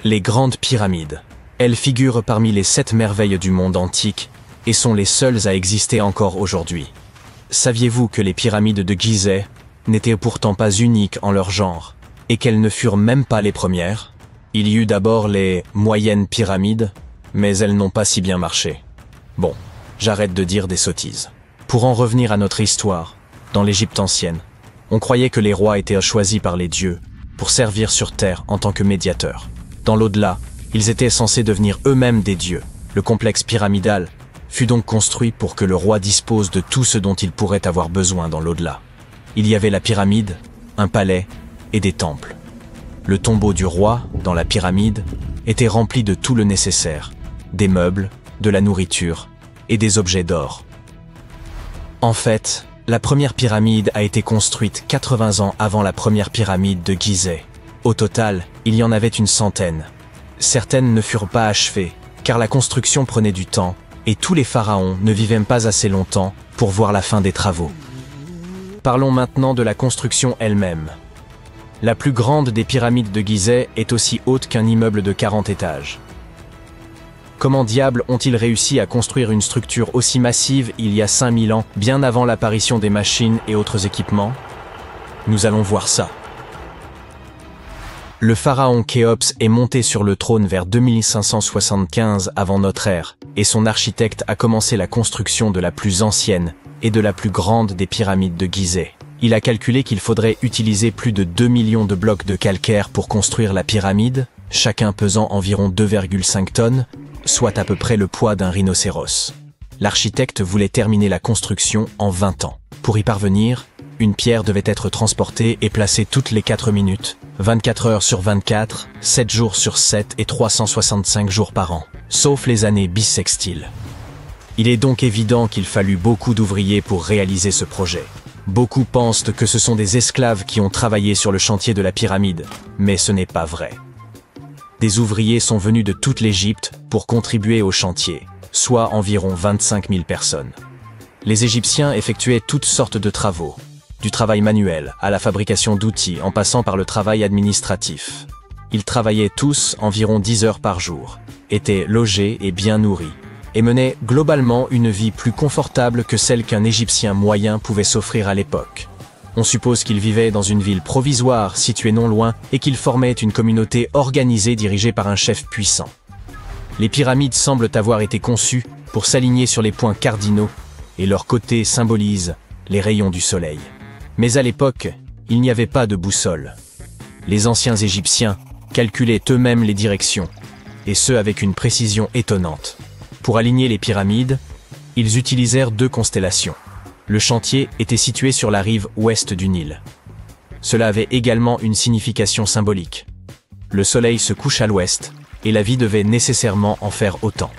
Les grandes pyramides. Elles figurent parmi les 7 merveilles du monde antique et sont les seules à exister encore aujourd'hui. Saviez-vous que les pyramides de Gizeh n'étaient pourtant pas uniques en leur genre et qu'elles ne furent même pas les premières? Il y eut d'abord les moyennes pyramides, mais elles n'ont pas si bien marché. Bon, j'arrête de dire des sottises. Pour en revenir à notre histoire, dans l'Égypte ancienne, on croyait que les rois étaient choisis par les dieux pour servir sur terre en tant que médiateurs. Dans l'au-delà, ils étaient censés devenir eux-mêmes des dieux. Le complexe pyramidal fut donc construit pour que le roi dispose de tout ce dont il pourrait avoir besoin dans l'au-delà. Il y avait la pyramide, un palais et des temples. Le tombeau du roi, dans la pyramide, était rempli de tout le nécessaire, des meubles, de la nourriture et des objets d'or. En fait, la première pyramide a été construite 80 ans avant la première pyramide de Gizeh. Au total, il y en avait une centaine. Certaines ne furent pas achevées, car la construction prenait du temps, et tous les pharaons ne vivaient pas assez longtemps pour voir la fin des travaux. Parlons maintenant de la construction elle-même. La plus grande des pyramides de Gizeh est aussi haute qu'un immeuble de 40 étages. Comment diable ont-ils réussi à construire une structure aussi massive il y a 5000 ans, bien avant l'apparition des machines et autres équipements? Nous allons voir ça. Le pharaon Khéops est monté sur le trône vers 2575 avant notre ère, et son architecte a commencé la construction de la plus ancienne et de la plus grande des pyramides de Gizeh. Il a calculé qu'il faudrait utiliser plus de 2 millions de blocs de calcaire pour construire la pyramide, chacun pesant environ 2,5 tonnes, soit à peu près le poids d'un rhinocéros. L'architecte voulait terminer la construction en 20 ans. Pour y parvenir, une pierre devait être transportée et placée toutes les 4 minutes, 24 heures sur 24, 7 jours sur 7 et 365 jours par an, sauf les années bissextiles. Il est donc évident qu'il fallut beaucoup d'ouvriers pour réaliser ce projet. Beaucoup pensent que ce sont des esclaves qui ont travaillé sur le chantier de la pyramide, mais ce n'est pas vrai. Des ouvriers sont venus de toute l'Égypte pour contribuer au chantier, soit environ 25 000 personnes. Les Égyptiens effectuaient toutes sortes de travaux, du travail manuel à la fabrication d'outils en passant par le travail administratif. Ils travaillaient tous environ 10 heures par jour, étaient logés et bien nourris, et menaient globalement une vie plus confortable que celle qu'un Égyptien moyen pouvait s'offrir à l'époque. On suppose qu'ils vivaient dans une ville provisoire située non loin et qu'ils formaient une communauté organisée dirigée par un chef puissant. Les pyramides semblent avoir été conçues pour s'aligner sur les points cardinaux et leur côté symbolise les rayons du soleil. Mais à l'époque, il n'y avait pas de boussole. Les anciens Égyptiens calculaient eux-mêmes les directions, et ce avec une précision étonnante. Pour aligner les pyramides, ils utilisèrent 2 constellations. Le chantier était situé sur la rive ouest du Nil. Cela avait également une signification symbolique. Le soleil se couche à l'ouest, et la vie devait nécessairement en faire autant.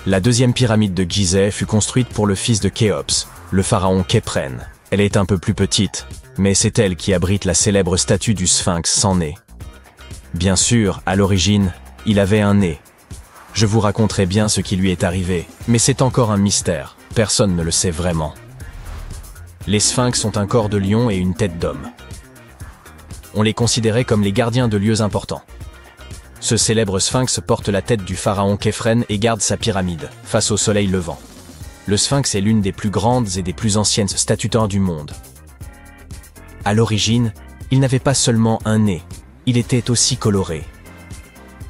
La deuxième pyramide de Gizeh fut construite pour le fils de Khéops, le pharaon Khéphren. Elle est un peu plus petite, mais c'est elle qui abrite la célèbre statue du Sphinx sans nez. Bien sûr, à l'origine, il avait un nez. Je vous raconterai bien ce qui lui est arrivé, mais c'est encore un mystère, personne ne le sait vraiment. Les sphinx ont un corps de lion et une tête d'homme. On les considérait comme les gardiens de lieux importants. Ce célèbre sphinx porte la tête du pharaon Khéphren et garde sa pyramide, face au soleil levant. Le sphinx est l'une des plus grandes et des plus anciennes statues d'or du monde. À l'origine, il n'avait pas seulement un nez, il était aussi coloré.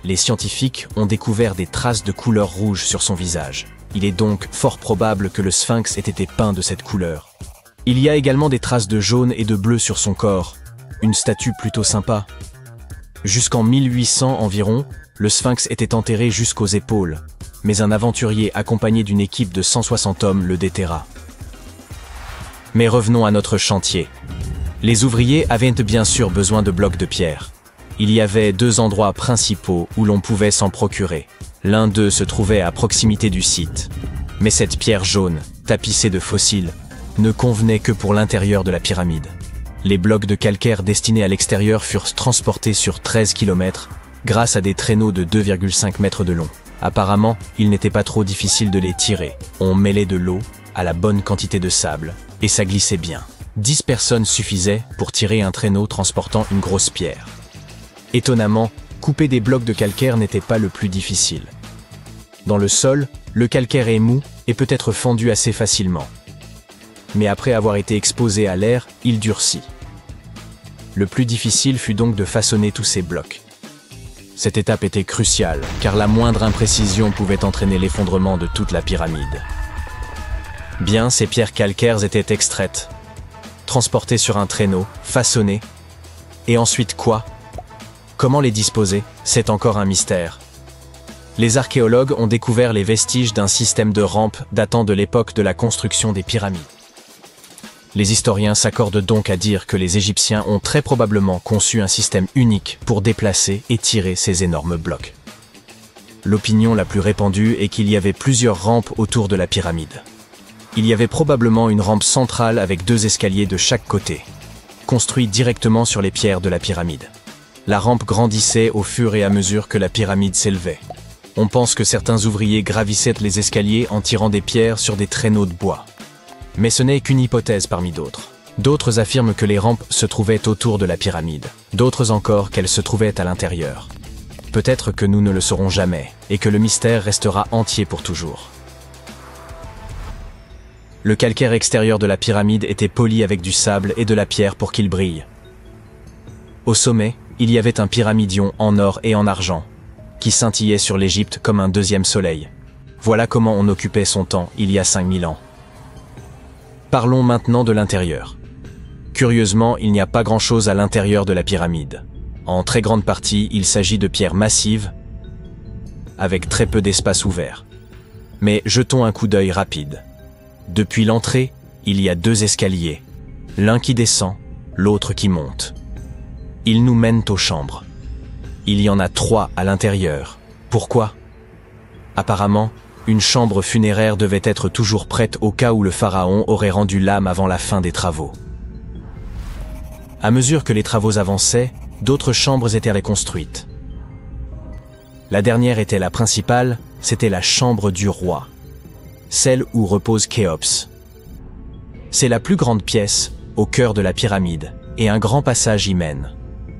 Les scientifiques ont découvert des traces de couleur rouge sur son visage. Il est donc fort probable que le sphinx ait été peint de cette couleur. Il y a également des traces de jaune et de bleu sur son corps, une statue plutôt sympa. Jusqu'en 1800 environ, le sphinx était enterré jusqu'aux épaules, mais un aventurier accompagné d'une équipe de 160 hommes le déterra. Mais revenons à notre chantier. Les ouvriers avaient bien sûr besoin de blocs de pierre. Il y avait 2 endroits principaux où l'on pouvait s'en procurer. L'un d'eux se trouvait à proximité du site. Mais cette pierre jaune, tapissée de fossiles, ne convenait que pour l'intérieur de la pyramide. Les blocs de calcaire destinés à l'extérieur furent transportés sur 13 km grâce à des traîneaux de 2,5 mètres de long. Apparemment, il n'était pas trop difficile de les tirer. On mêlait de l'eau à la bonne quantité de sable, et ça glissait bien. 10 personnes suffisaient pour tirer un traîneau transportant une grosse pierre. Étonnamment, couper des blocs de calcaire n'était pas le plus difficile. Dans le sol, le calcaire est mou et peut être fendu assez facilement. Mais après avoir été exposé à l'air, il durcit. Le plus difficile fut donc de façonner tous ces blocs. Cette étape était cruciale, car la moindre imprécision pouvait entraîner l'effondrement de toute la pyramide. Bien, ces pierres calcaires étaient extraites, transportées sur un traîneau, façonnées. Et ensuite quoi? Comment les disposer? C'est encore un mystère. Les archéologues ont découvert les vestiges d'un système de rampes datant de l'époque de la construction des pyramides. Les historiens s'accordent donc à dire que les Égyptiens ont très probablement conçu un système unique pour déplacer et tirer ces énormes blocs. L'opinion la plus répandue est qu'il y avait plusieurs rampes autour de la pyramide. Il y avait probablement une rampe centrale avec 2 escaliers de chaque côté, construits directement sur les pierres de la pyramide. La rampe grandissait au fur et à mesure que la pyramide s'élevait. On pense que certains ouvriers gravissaient les escaliers en tirant des pierres sur des traîneaux de bois. Mais ce n'est qu'une hypothèse parmi d'autres. D'autres affirment que les rampes se trouvaient autour de la pyramide. D'autres encore qu'elles se trouvaient à l'intérieur. Peut-être que nous ne le saurons jamais, et que le mystère restera entier pour toujours. Le calcaire extérieur de la pyramide était poli avec du sable et de la pierre pour qu'il brille. Au sommet, il y avait un pyramidion en or et en argent, qui scintillait sur l'Égypte comme un deuxième soleil. Voilà comment on occupait son temps il y a 5000 ans. Parlons maintenant de l'intérieur. Curieusement, il n'y a pas grand-chose à l'intérieur de la pyramide. En très grande partie, il s'agit de pierres massives, avec très peu d'espace ouvert. Mais jetons un coup d'œil rapide. Depuis l'entrée, il y a 2 escaliers, l'un qui descend, l'autre qui monte. Ils nous mènent aux chambres. Il y en a 3 à l'intérieur. Pourquoi? Apparemment, une chambre funéraire devait être toujours prête au cas où le pharaon aurait rendu l'âme avant la fin des travaux. À mesure que les travaux avançaient, d'autres chambres étaient reconstruites. La dernière était la principale, c'était la chambre du roi, celle où repose Khéops. C'est la plus grande pièce, au cœur de la pyramide, et un grand passage y mène.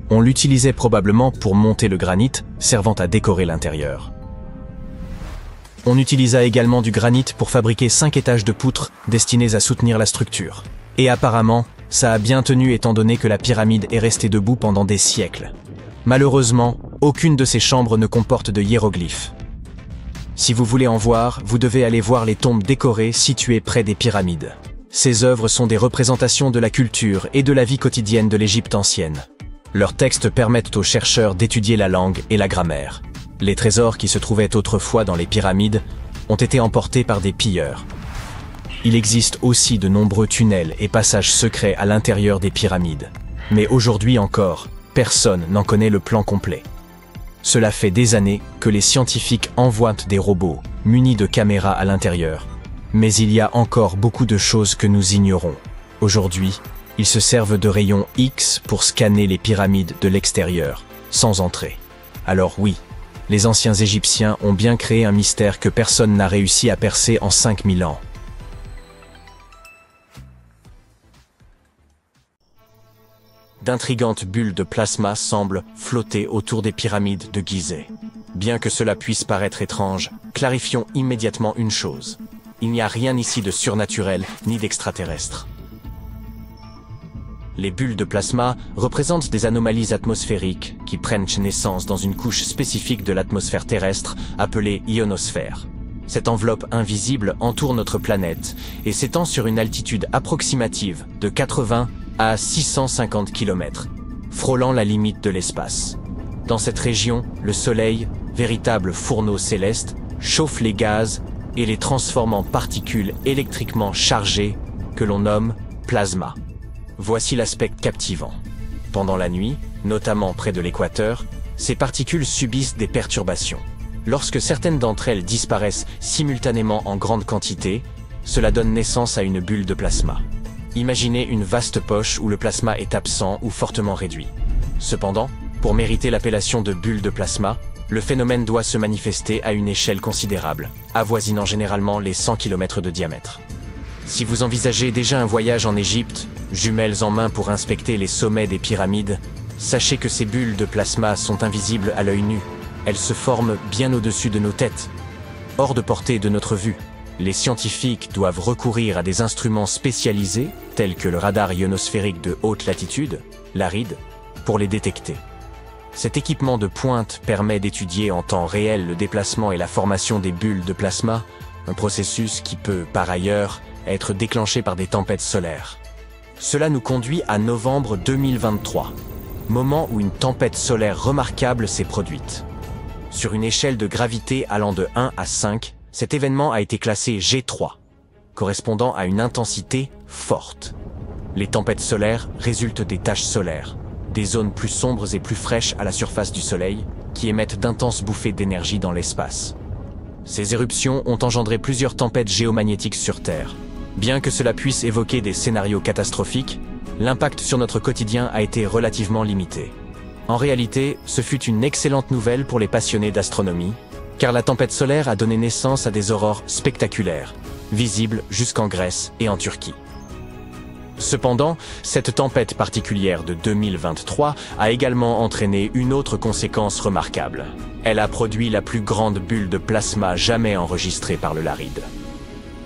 On l'utilisait probablement pour monter le granit, servant à décorer l'intérieur. On utilisa également du granit pour fabriquer 5 étages de poutres destinés à soutenir la structure. Et apparemment, ça a bien tenu étant donné que la pyramide est restée debout pendant des siècles. Malheureusement, aucune de ces chambres ne comporte de hiéroglyphes. Si vous voulez en voir, vous devez aller voir les tombes décorées situées près des pyramides. Ces œuvres sont des représentations de la culture et de la vie quotidienne de l'Égypte ancienne. Leurs textes permettent aux chercheurs d'étudier la langue et la grammaire. Les trésors qui se trouvaient autrefois dans les pyramides ont été emportés par des pilleurs. Il existe aussi de nombreux tunnels et passages secrets à l'intérieur des pyramides. Mais aujourd'hui encore, personne n'en connaît le plan complet. Cela fait des années que les scientifiques envoient des robots munis de caméras à l'intérieur. Mais il y a encore beaucoup de choses que nous ignorons. Aujourd'hui, ils se servent de rayons X pour scanner les pyramides de l'extérieur, sans entrer. Alors oui, les anciens Égyptiens ont bien créé un mystère que personne n'a réussi à percer en 5000 ans. D'intrigantes bulles de plasma semblent flotter autour des pyramides de Gizeh. Bien que cela puisse paraître étrange, clarifions immédiatement une chose. Il n'y a rien ici de surnaturel ni d'extraterrestre. Les bulles de plasma représentent des anomalies atmosphériques qui prennent naissance dans une couche spécifique de l'atmosphère terrestre appelée ionosphère. Cette enveloppe invisible entoure notre planète et s'étend sur une altitude approximative de 80 à 650 km, frôlant la limite de l'espace. Dans cette région, le Soleil, véritable fourneau céleste, chauffe les gaz et les transforme en particules électriquement chargées que l'on nomme plasma. Voici l'aspect captivant. Pendant la nuit, notamment près de l'équateur, ces particules subissent des perturbations. Lorsque certaines d'entre elles disparaissent simultanément en grande quantité, cela donne naissance à une bulle de plasma. Imaginez une vaste poche où le plasma est absent ou fortement réduit. Cependant, pour mériter l'appellation de bulle de plasma, le phénomène doit se manifester à une échelle considérable, avoisinant généralement les 100 km de diamètre. Si vous envisagez déjà un voyage en Égypte, jumelles en main pour inspecter les sommets des pyramides, Sachez que ces bulles de plasma sont invisibles à l'œil nu. Elles se forment bien au-dessus de nos têtes, hors de portée de notre vue. Les scientifiques doivent recourir à des instruments spécialisés, tels que le radar ionosphérique de haute latitude, l'ARID, pour les détecter. Cet équipement de pointe permet d'étudier en temps réel le déplacement et la formation des bulles de plasma, un processus qui peut, par ailleurs, être déclenché par des tempêtes solaires. Cela nous conduit à novembre 2023, moment où une tempête solaire remarquable s'est produite. Sur une échelle de gravité allant de 1 à 5, cet événement a été classé G3, correspondant à une intensité forte. Les tempêtes solaires résultent des taches solaires, des zones plus sombres et plus fraîches à la surface du Soleil, qui émettent d'intenses bouffées d'énergie dans l'espace. Ces éruptions ont engendré plusieurs tempêtes géomagnétiques sur Terre. Bien que cela puisse évoquer des scénarios catastrophiques, l'impact sur notre quotidien a été relativement limité. En réalité, ce fut une excellente nouvelle pour les passionnés d'astronomie, car la tempête solaire a donné naissance à des aurores spectaculaires, visibles jusqu'en Grèce et en Turquie. Cependant, cette tempête particulière de 2023 a également entraîné une autre conséquence remarquable. Elle a produit la plus grande bulle de plasma jamais enregistrée par le LARID.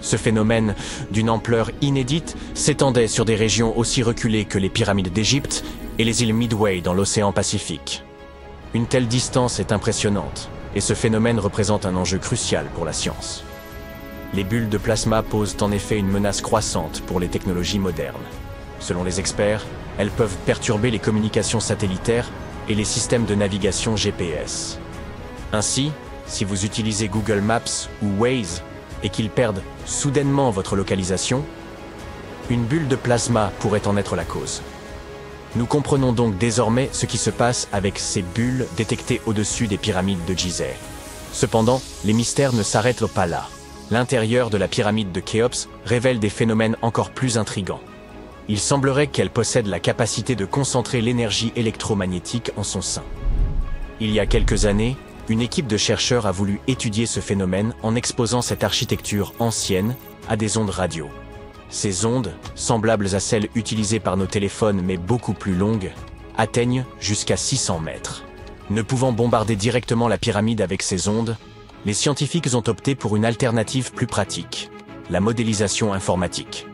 Ce phénomène, d'une ampleur inédite, s'étendait sur des régions aussi reculées que les pyramides d'Égypte et les îles Midway dans l'océan Pacifique. Une telle distance est impressionnante, et ce phénomène représente un enjeu crucial pour la science. Les bulles de plasma posent en effet une menace croissante pour les technologies modernes. Selon les experts, elles peuvent perturber les communications satellitaires et les systèmes de navigation GPS. Ainsi, si vous utilisez Google Maps ou Waze et qu'ils perdent soudainement votre localisation, une bulle de plasma pourrait en être la cause. Nous comprenons donc désormais ce qui se passe avec ces bulles détectées au-dessus des pyramides de Gizeh. Cependant, les mystères ne s'arrêtent pas là. L'intérieur de la pyramide de Khéops révèle des phénomènes encore plus intrigants. Il semblerait qu'elle possède la capacité de concentrer l'énergie électromagnétique en son sein. Il y a quelques années, une équipe de chercheurs a voulu étudier ce phénomène en exposant cette architecture ancienne à des ondes radio. Ces ondes, semblables à celles utilisées par nos téléphones mais beaucoup plus longues, atteignent jusqu'à 600 mètres. Ne pouvant bombarder directement la pyramide avec ces ondes, les scientifiques ont opté pour une alternative plus pratique, la modélisation informatique.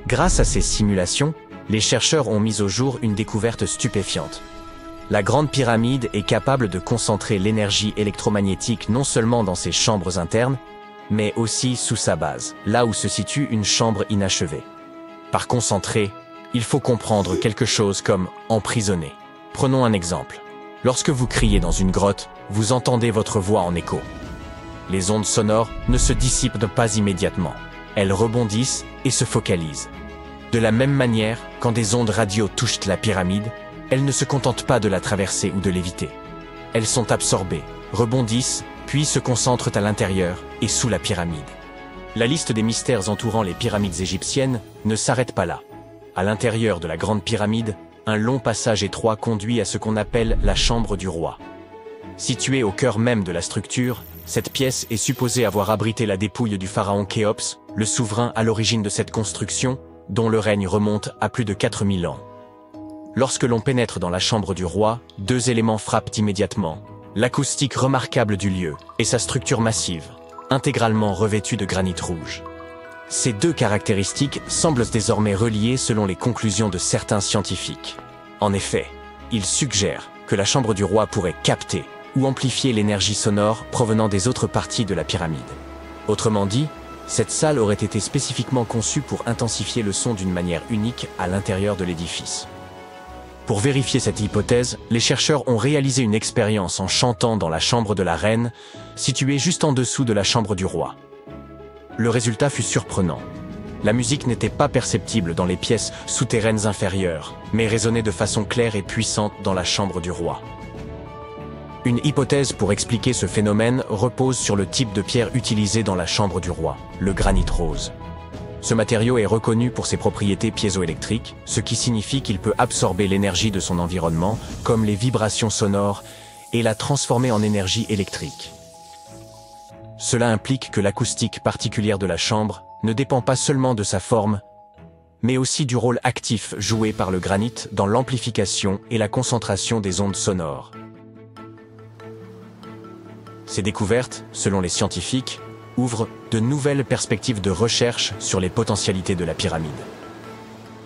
Grâce à ces simulations, les chercheurs ont mis au jour une découverte stupéfiante. La Grande Pyramide est capable de concentrer l'énergie électromagnétique non seulement dans ses chambres internes, mais aussi sous sa base, là où se situe une chambre inachevée. Par concentrer, il faut comprendre quelque chose comme emprisonner. Prenons un exemple. Lorsque vous criez dans une grotte, vous entendez votre voix en écho. Les ondes sonores ne se dissipent pas immédiatement. Elles rebondissent et se focalisent. De la même manière, quand des ondes radio touchent la pyramide, elles ne se contentent pas de la traverser ou de l'éviter. Elles sont absorbées, rebondissent, puis se concentrent à l'intérieur et sous la pyramide. La liste des mystères entourant les pyramides égyptiennes ne s'arrête pas là. À l'intérieur de la Grande Pyramide, un long passage étroit conduit à ce qu'on appelle la chambre du roi. Située au cœur même de la structure, cette pièce est supposée avoir abrité la dépouille du pharaon Khéops, le souverain à l'origine de cette construction, dont le règne remonte à plus de 4000 ans. Lorsque l'on pénètre dans la chambre du roi, deux éléments frappent immédiatement. L'acoustique remarquable du lieu et sa structure massive, intégralement revêtue de granit rouge. Ces deux caractéristiques semblent désormais reliées selon les conclusions de certains scientifiques. En effet, ils suggèrent que la chambre du roi pourrait capter ou amplifier l'énergie sonore provenant des autres parties de la pyramide. Autrement dit, cette salle aurait été spécifiquement conçue pour intensifier le son d'une manière unique à l'intérieur de l'édifice. Pour vérifier cette hypothèse, les chercheurs ont réalisé une expérience en chantant dans la chambre de la reine, située juste en dessous de la chambre du roi. Le résultat fut surprenant. La musique n'était pas perceptible dans les pièces souterraines inférieures, mais résonnait de façon claire et puissante dans la chambre du roi. Une hypothèse pour expliquer ce phénomène repose sur le type de pierre utilisé dans la chambre du roi, le granit rose. Ce matériau est reconnu pour ses propriétés piézoélectriques, ce qui signifie qu'il peut absorber l'énergie de son environnement, comme les vibrations sonores, et la transformer en énergie électrique. Cela implique que l'acoustique particulière de la chambre ne dépend pas seulement de sa forme, mais aussi du rôle actif joué par le granit dans l'amplification et la concentration des ondes sonores. Ces découvertes, selon les scientifiques, ouvrent de nouvelles perspectives de recherche sur les potentialités de la pyramide.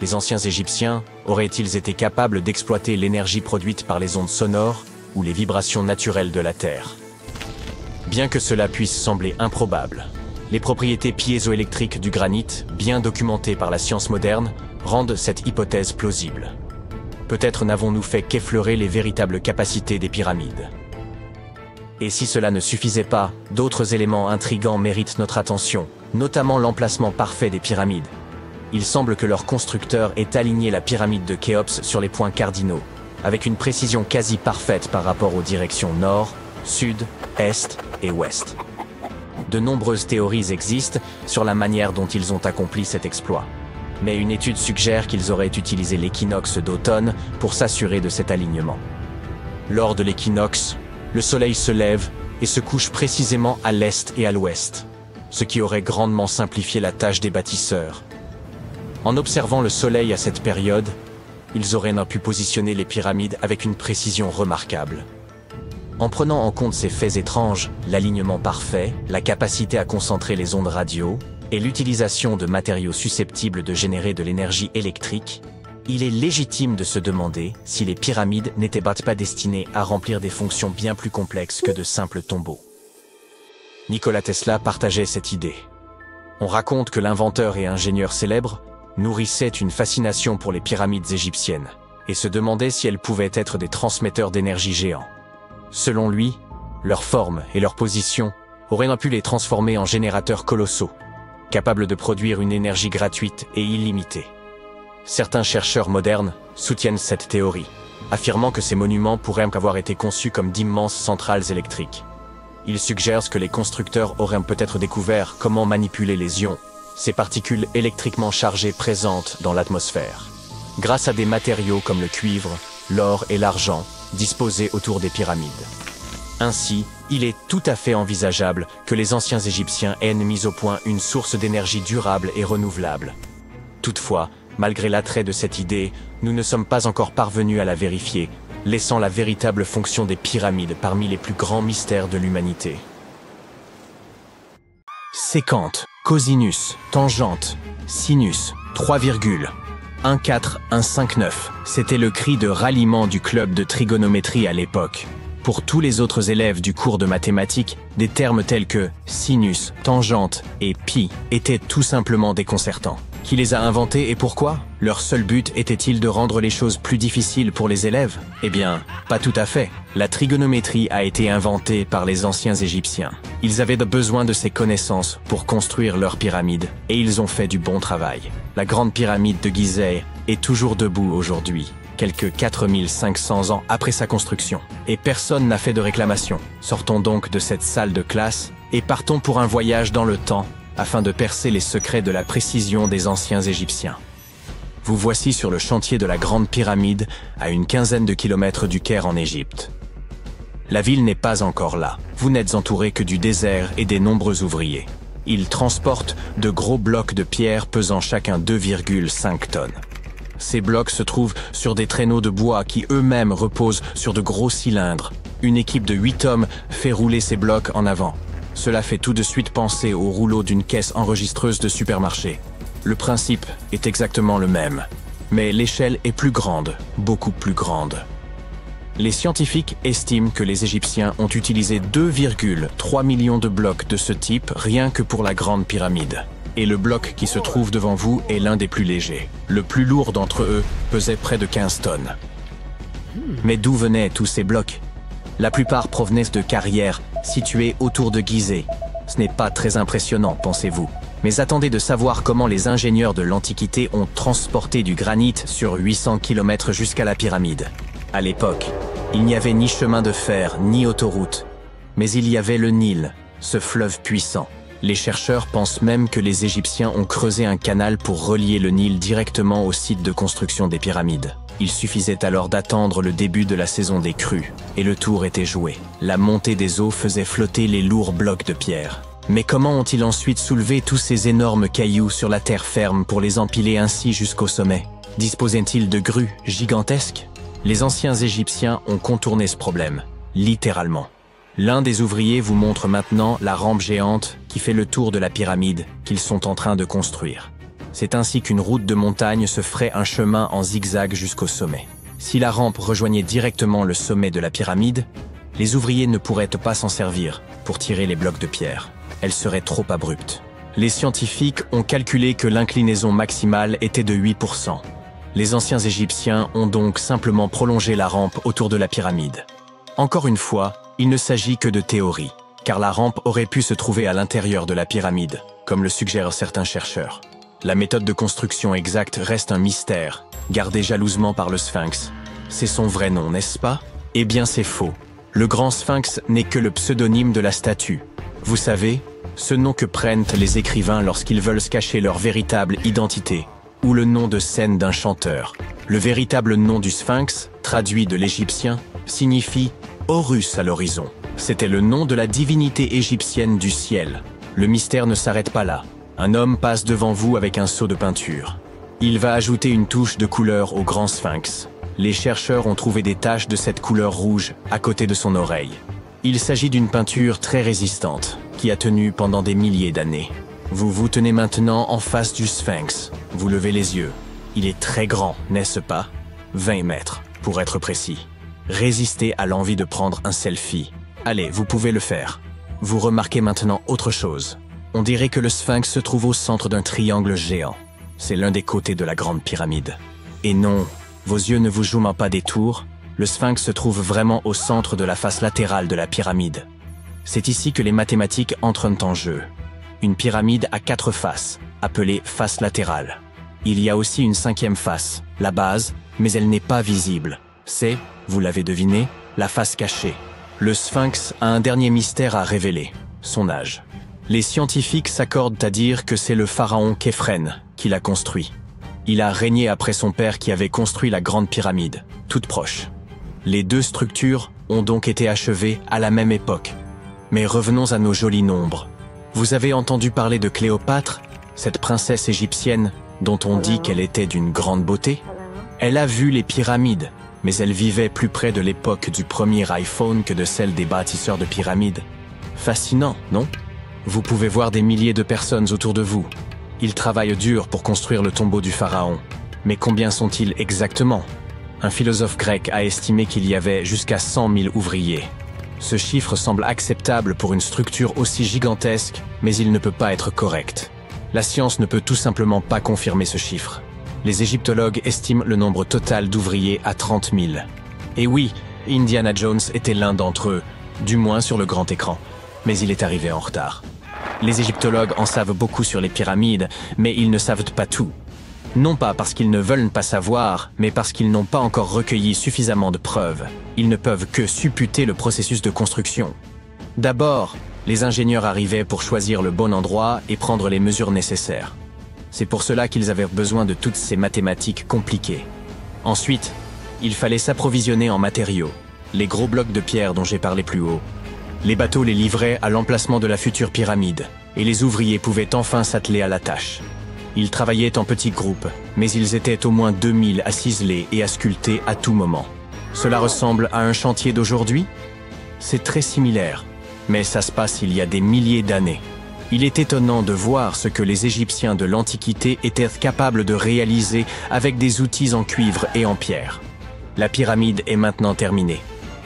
Les anciens Égyptiens auraient-ils été capables d'exploiter l'énergie produite par les ondes sonores ou les vibrations naturelles de la Terre? Bien que cela puisse sembler improbable, les propriétés piézoélectriques du granit, bien documentées par la science moderne, rendent cette hypothèse plausible. Peut-être n'avons-nous fait qu'effleurer les véritables capacités des pyramides. Et si cela ne suffisait pas, d'autres éléments intrigants méritent notre attention, notamment l'emplacement parfait des pyramides. Il semble que leur constructeur ait aligné la pyramide de Khéops sur les points cardinaux, avec une précision quasi parfaite par rapport aux directions nord, sud, est et ouest. De nombreuses théories existent sur la manière dont ils ont accompli cet exploit. Mais une étude suggère qu'ils auraient utilisé l'équinoxe d'automne pour s'assurer de cet alignement. Lors de l'équinoxe, le soleil se lève et se couche précisément à l'est et à l'ouest, ce qui aurait grandement simplifié la tâche des bâtisseurs. En observant le soleil à cette période, ils auraient pu positionner les pyramides avec une précision remarquable. En prenant en compte ces faits étranges, l'alignement parfait, la capacité à concentrer les ondes radio et l'utilisation de matériaux susceptibles de générer de l'énergie électrique, il est légitime de se demander si les pyramides n'étaient pas destinées à remplir des fonctions bien plus complexes que de simples tombeaux. Nikola Tesla partageait cette idée. On raconte que l'inventeur et ingénieur célèbre nourrissait une fascination pour les pyramides égyptiennes et se demandait si elles pouvaient être des transmetteurs d'énergie géants. Selon lui, leur forme et leur position auraient pu les transformer en générateurs colossaux, capables de produire une énergie gratuite et illimitée. Certains chercheurs modernes soutiennent cette théorie, affirmant que ces monuments pourraient avoir été conçus comme d'immenses centrales électriques. Ils suggèrent que les constructeurs auraient peut-être découvert comment manipuler les ions, ces particules électriquement chargées présentes dans l'atmosphère, grâce à des matériaux comme le cuivre, l'or et l'argent disposés autour des pyramides. Ainsi, il est tout à fait envisageable que les anciens Égyptiens aient mis au point une source d'énergie durable et renouvelable. Toutefois, malgré l'attrait de cette idée, nous ne sommes pas encore parvenus à la vérifier, laissant la véritable fonction des pyramides parmi les plus grands mystères de l'humanité. Séquente, cosinus, tangente, sinus, 3,14159. C'était le cri de ralliement du club de trigonométrie à l'époque. Pour tous les autres élèves du cours de mathématiques, des termes tels que sinus, tangente et pi étaient tout simplement déconcertants. Qui les a inventés et pourquoi? Leur seul but était-il de rendre les choses plus difficiles pour les élèves? Eh bien, pas tout à fait. La trigonométrie a été inventée par les anciens Égyptiens. Ils avaient besoin de ces connaissances pour construire leurs pyramides, et ils ont fait du bon travail. La grande pyramide de Gizeh est toujours debout aujourd'hui, quelques 4500 ans après sa construction. Et personne n'a fait de réclamation. Sortons donc de cette salle de classe et partons pour un voyage dans le temps, afin de percer les secrets de la précision des anciens Égyptiens. Vous voici sur le chantier de la Grande Pyramide, à une quinzaine de kilomètres du Caire en Égypte. La ville n'est pas encore là. Vous n'êtes entouré que du désert et des nombreux ouvriers. Ils transportent de gros blocs de pierre pesant chacun 2,5 tonnes. Ces blocs se trouvent sur des traîneaux de bois qui eux-mêmes reposent sur de gros cylindres. Une équipe de 8 hommes fait rouler ces blocs en avant. Cela fait tout de suite penser au rouleau d'une caisse enregistreuse de supermarché. Le principe est exactement le même, mais l'échelle est plus grande, beaucoup plus grande. Les scientifiques estiment que les Égyptiens ont utilisé 2,3 millions de blocs de ce type rien que pour la Grande Pyramide. Et le bloc qui se trouve devant vous est l'un des plus légers. Le plus lourd d'entre eux pesait près de 15 tonnes. Mais d'où venaient tous ces blocs? La plupart provenaient de carrières situées autour de Gizeh. Ce n'est pas très impressionnant, pensez-vous. Mais attendez de savoir comment les ingénieurs de l'Antiquité ont transporté du granit sur 800 km jusqu'à la pyramide. À l'époque, il n'y avait ni chemin de fer, ni autoroute. Mais il y avait le Nil, ce fleuve puissant. Les chercheurs pensent même que les Égyptiens ont creusé un canal pour relier le Nil directement au site de construction des pyramides. Il suffisait alors d'attendre le début de la saison des crues, et le tour était joué. La montée des eaux faisait flotter les lourds blocs de pierre. Mais comment ont-ils ensuite soulevé tous ces énormes cailloux sur la terre ferme pour les empiler ainsi jusqu'au sommet? Disposaient-ils de grues gigantesques? Les anciens Égyptiens ont contourné ce problème, littéralement. L'un des ouvriers vous montre maintenant la rampe géante qui fait le tour de la pyramide qu'ils sont en train de construire. C'est ainsi qu'une route de montagne se ferait un chemin en zigzag jusqu'au sommet. Si la rampe rejoignait directement le sommet de la pyramide, les ouvriers ne pourraient pas s'en servir pour tirer les blocs de pierre. Elle serait trop abrupte. Les scientifiques ont calculé que l'inclinaison maximale était de 8%. Les anciens Égyptiens ont donc simplement prolongé la rampe autour de la pyramide. Encore une fois, il ne s'agit que de théorie, car la rampe aurait pu se trouver à l'intérieur de la pyramide, comme le suggèrent certains chercheurs. La méthode de construction exacte reste un mystère, gardé jalousement par le Sphinx. C'est son vrai nom, n'est-ce pas? Eh bien c'est faux. Le grand Sphinx n'est que le pseudonyme de la statue. Vous savez, ce nom que prennent les écrivains lorsqu'ils veulent se cacher leur véritable identité, ou le nom de scène d'un chanteur. Le véritable nom du Sphinx, traduit de l'égyptien, signifie Horus à l'horizon. C'était le nom de la divinité égyptienne du ciel. Le mystère ne s'arrête pas là. Un homme passe devant vous avec un seau de peinture. Il va ajouter une touche de couleur au grand Sphinx. Les chercheurs ont trouvé des taches de cette couleur rouge à côté de son oreille. Il s'agit d'une peinture très résistante, qui a tenu pendant des milliers d'années. Vous vous tenez maintenant en face du Sphinx. Vous levez les yeux. Il est très grand, n'est-ce pas? 20 mètres, pour être précis. Résistez à l'envie de prendre un selfie. Allez, vous pouvez le faire. Vous remarquez maintenant autre chose. On dirait que le Sphinx se trouve au centre d'un triangle géant. C'est l'un des côtés de la grande pyramide. Et non, vos yeux ne vous jouent pas des tours. Le Sphinx se trouve vraiment au centre de la face latérale de la pyramide. C'est ici que les mathématiques entrent en jeu. Une pyramide a 4 faces, appelées faces latérales. Il y a aussi une 5e face, la base, mais elle n'est pas visible. C'est, vous l'avez deviné, la face cachée. Le Sphinx a un dernier mystère à révéler, son âge. Les scientifiques s'accordent à dire que c'est le pharaon Képhren qui l'a construit. Il a régné après son père qui avait construit la grande pyramide, toute proche. Les deux structures ont donc été achevées à la même époque. Mais revenons à nos jolis nombres. Vous avez entendu parler de Cléopâtre, cette princesse égyptienne dont on dit qu'elle était d'une grande beauté? Elle a vu les pyramides, mais elle vivait plus près de l'époque du premier iPhone que de celle des bâtisseurs de pyramides. Fascinant, non? Vous pouvez voir des milliers de personnes autour de vous. Ils travaillent dur pour construire le tombeau du pharaon. Mais combien sont-ils exactement? Un philosophe grec a estimé qu'il y avait jusqu'à 100 000 ouvriers. Ce chiffre semble acceptable pour une structure aussi gigantesque, mais il ne peut pas être correct. La science ne peut tout simplement pas confirmer ce chiffre. Les égyptologues estiment le nombre total d'ouvriers à 30 000. Et oui, Indiana Jones était l'un d'entre eux, du moins sur le grand écran, mais il est arrivé en retard. Les égyptologues en savent beaucoup sur les pyramides, mais ils ne savent pas tout. Non pas parce qu'ils ne veulent pas savoir, mais parce qu'ils n'ont pas encore recueilli suffisamment de preuves. Ils ne peuvent que supputer le processus de construction. D'abord, les ingénieurs arrivaient pour choisir le bon endroit et prendre les mesures nécessaires. C'est pour cela qu'ils avaient besoin de toutes ces mathématiques compliquées. Ensuite, il fallait s'approvisionner en matériaux, les gros blocs de pierre dont j'ai parlé plus haut. Les bateaux les livraient à l'emplacement de la future pyramide, et les ouvriers pouvaient enfin s'atteler à la tâche. Ils travaillaient en petits groupes, mais ils étaient au moins 2000 à ciseler et à sculpter à tout moment. Cela ressemble à un chantier d'aujourd'hui? C'est très similaire, mais ça se passe il y a des milliers d'années. Il est étonnant de voir ce que les Égyptiens de l'Antiquité étaient capables de réaliser avec des outils en cuivre et en pierre. La pyramide est maintenant terminée.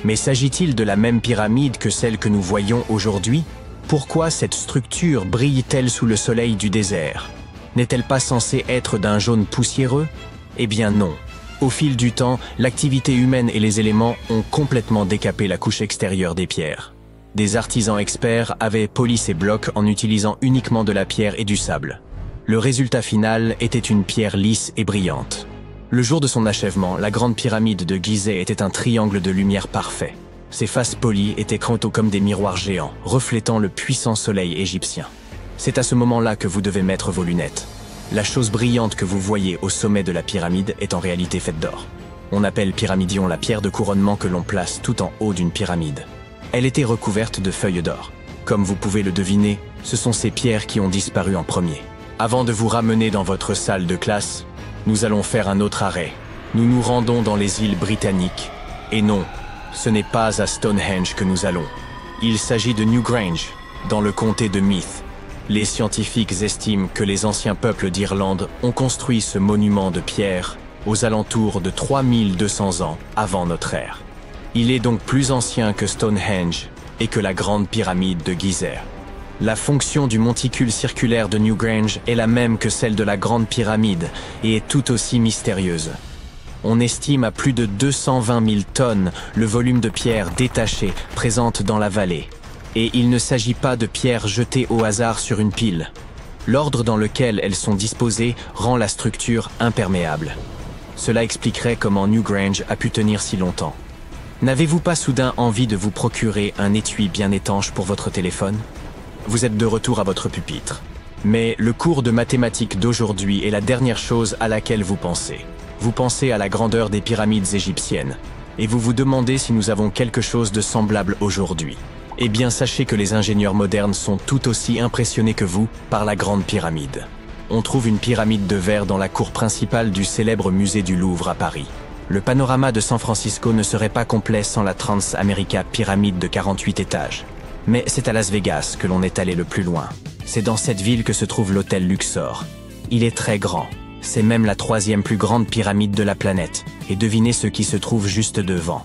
Mais s'agit-il de la même pyramide que celle que nous voyons aujourd'hui? Pourquoi cette structure brille-t-elle sous le soleil du désert? N'est-elle pas censée être d'un jaune poussiéreux? Eh bien non. Au fil du temps, l'activité humaine et les éléments ont complètement décapé la couche extérieure des pierres. Des artisans experts avaient poli ces blocs en utilisant uniquement de la pierre et du sable. Le résultat final était une pierre lisse et brillante. Le jour de son achèvement, la grande pyramide de Gizeh était un triangle de lumière parfait. Ses faces polies étaient crantaux comme des miroirs géants, reflétant le puissant soleil égyptien. C'est à ce moment-là que vous devez mettre vos lunettes. La chose brillante que vous voyez au sommet de la pyramide est en réalité faite d'or. On appelle pyramidion la pierre de couronnement que l'on place tout en haut d'une pyramide. Elle était recouverte de feuilles d'or. Comme vous pouvez le deviner, ce sont ces pierres qui ont disparu en premier. Avant de vous ramener dans votre salle de classe, nous allons faire un autre arrêt. Nous nous rendons dans les îles britanniques. Et non, ce n'est pas à Stonehenge que nous allons. Il s'agit de Newgrange, dans le comté de Meath. Les scientifiques estiment que les anciens peuples d'Irlande ont construit ce monument de pierre aux alentours de 3200 ans avant notre ère. Il est donc plus ancien que Stonehenge et que la grande pyramide de Gizeh. La fonction du monticule circulaire de Newgrange est la même que celle de la grande pyramide et est tout aussi mystérieuse. On estime à plus de 220 000 tonnes le volume de pierres détachées présentes dans la vallée. Et il ne s'agit pas de pierres jetées au hasard sur une pile. L'ordre dans lequel elles sont disposées rend la structure imperméable. Cela expliquerait comment Newgrange a pu tenir si longtemps. N'avez-vous pas soudain envie de vous procurer un étui bien étanche pour votre téléphone? Vous êtes de retour à votre pupitre. Mais le cours de mathématiques d'aujourd'hui est la dernière chose à laquelle vous pensez. Vous pensez à la grandeur des pyramides égyptiennes, et vous vous demandez si nous avons quelque chose de semblable aujourd'hui. Eh bien, sachez que les ingénieurs modernes sont tout aussi impressionnés que vous par la grande pyramide. On trouve une pyramide de verre dans la cour principale du célèbre musée du Louvre à Paris. Le panorama de San Francisco ne serait pas complet sans la Trans-America pyramide de 48 étages. Mais c'est à Las Vegas que l'on est allé le plus loin. C'est dans cette ville que se trouve l'hôtel Luxor. Il est très grand. C'est même la 3e plus grande pyramide de la planète. Et devinez ce qui se trouve juste devant.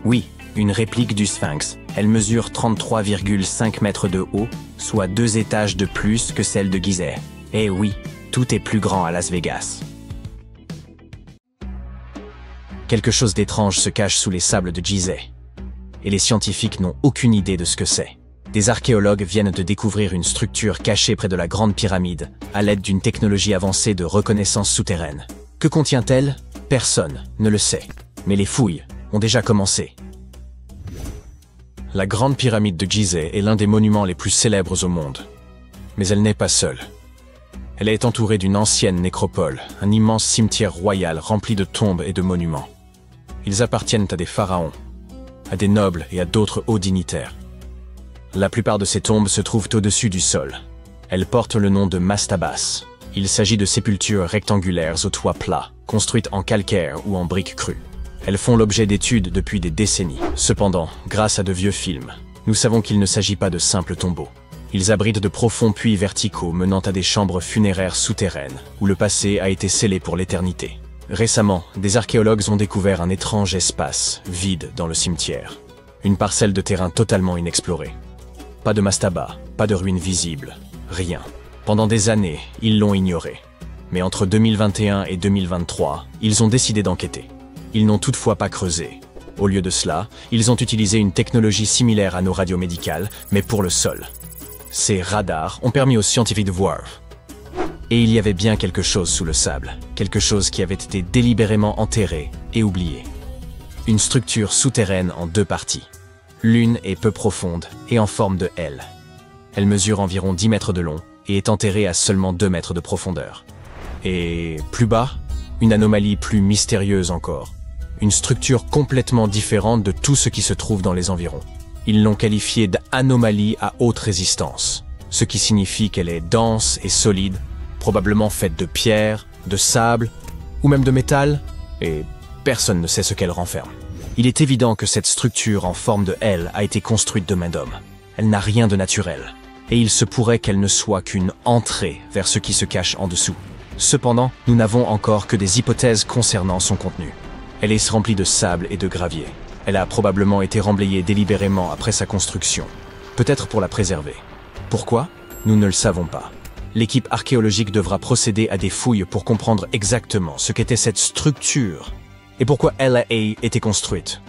Oui, une réplique du Sphinx. Elle mesure 33,5 mètres de haut, soit 2 étages de plus que celle de Gizeh. Eh oui, tout est plus grand à Las Vegas. Quelque chose d'étrange se cache sous les sables de Gizeh. Et les scientifiques n'ont aucune idée de ce que c'est. Des archéologues viennent de découvrir une structure cachée près de la Grande Pyramide, à l'aide d'une technologie avancée de reconnaissance souterraine. Que contient-elle? Personne ne le sait. Mais les fouilles ont déjà commencé. La Grande Pyramide de Gizeh est l'un des monuments les plus célèbres au monde. Mais elle n'est pas seule. Elle est entourée d'une ancienne nécropole, un immense cimetière royal rempli de tombes et de monuments. Ils appartiennent à des pharaons, à des nobles et à d'autres hauts dignitaires. La plupart de ces tombes se trouvent au-dessus du sol. Elles portent le nom de mastabas. Il s'agit de sépultures rectangulaires au toit plat, construites en calcaire ou en briques crues. Elles font l'objet d'études depuis des décennies. Cependant, grâce à de vieux films, nous savons qu'il ne s'agit pas de simples tombeaux. Ils abritent de profonds puits verticaux menant à des chambres funéraires souterraines, où le passé a été scellé pour l'éternité. Récemment, des archéologues ont découvert un étrange espace, vide dans le cimetière. Une parcelle de terrain totalement inexplorée. Pas de mastaba, pas de ruines visibles, rien. Pendant des années, ils l'ont ignoré. Mais entre 2021 et 2023, ils ont décidé d'enquêter. Ils n'ont toutefois pas creusé. Au lieu de cela, ils ont utilisé une technologie similaire à nos radios médicales, mais pour le sol. Ces radars ont permis aux scientifiques de voir. Et il y avait bien quelque chose sous le sable, quelque chose qui avait été délibérément enterré et oublié. Une structure souterraine en 2 parties. L'une est peu profonde et en forme de L. Elle mesure environ 10 mètres de long et est enterrée à seulement 2 mètres de profondeur. Et plus bas, une anomalie plus mystérieuse encore. Une structure complètement différente de tout ce qui se trouve dans les environs. Ils l'ont qualifiée d'anomalie à haute résistance, ce qui signifie qu'elle est dense et solide, probablement faite de pierre, de sable ou même de métal, et personne ne sait ce qu'elle renferme. Il est évident que cette structure en forme de L a été construite de main d'homme. Elle n'a rien de naturel, et il se pourrait qu'elle ne soit qu'une entrée vers ce qui se cache en dessous. Cependant, nous n'avons encore que des hypothèses concernant son contenu. Elle est remplie de sable et de gravier. Elle a probablement été remblayée délibérément après sa construction, peut-être pour la préserver. Pourquoi? Nous ne le savons pas. L'équipe archéologique devra procéder à des fouilles pour comprendre exactement ce qu'était cette structure et pourquoi elle a été construite.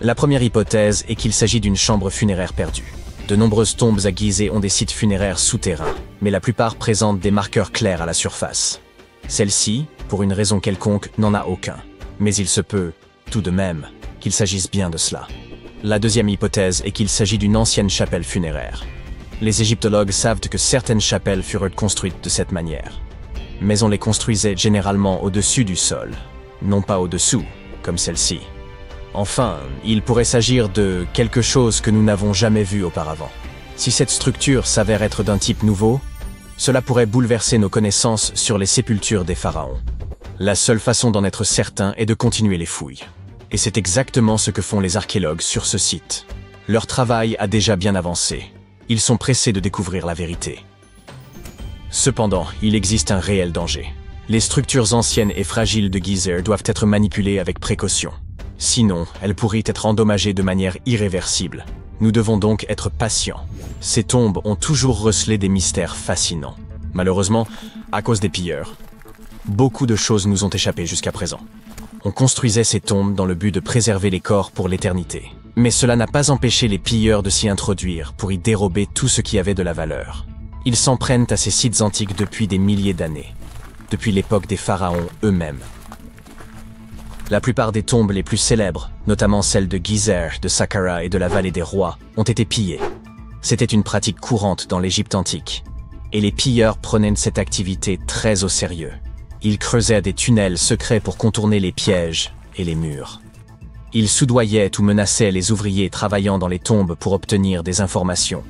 La première hypothèse est qu'il s'agit d'une chambre funéraire perdue. De nombreuses tombes à Gizeh ont des sites funéraires souterrains, mais la plupart présentent des marqueurs clairs à la surface. Celle-ci, pour une raison quelconque, n'en a aucun. Mais il se peut, tout de même, qu'il s'agisse bien de cela. La deuxième hypothèse est qu'il s'agit d'une ancienne chapelle funéraire. Les égyptologues savent que certaines chapelles furent construites de cette manière. Mais on les construisait généralement au-dessus du sol, non pas au-dessous, comme celle-ci. Enfin, il pourrait s'agir de quelque chose que nous n'avons jamais vu auparavant. Si cette structure s'avère être d'un type nouveau, cela pourrait bouleverser nos connaissances sur les sépultures des pharaons. La seule façon d'en être certain est de continuer les fouilles. Et c'est exactement ce que font les archéologues sur ce site. Leur travail a déjà bien avancé. Ils sont pressés de découvrir la vérité. Cependant, il existe un réel danger. Les structures anciennes et fragiles de Gizeh doivent être manipulées avec précaution. Sinon, elles pourraient être endommagées de manière irréversible. Nous devons donc être patients. Ces tombes ont toujours recelé des mystères fascinants. Malheureusement, à cause des pilleurs, beaucoup de choses nous ont échappé jusqu'à présent. On construisait ces tombes dans le but de préserver les corps pour l'éternité. Mais cela n'a pas empêché les pilleurs de s'y introduire pour y dérober tout ce qui avait de la valeur. Ils s'en prennent à ces sites antiques depuis des milliers d'années, depuis l'époque des pharaons eux-mêmes. La plupart des tombes les plus célèbres, notamment celles de Gizeh, de Saqqara et de la vallée des rois, ont été pillées. C'était une pratique courante dans l'Égypte antique. Et les pilleurs prenaient cette activité très au sérieux. Ils creusaient des tunnels secrets pour contourner les pièges et les murs. Ils soudoyaient ou menaçaient les ouvriers travaillant dans les tombes pour obtenir des informations.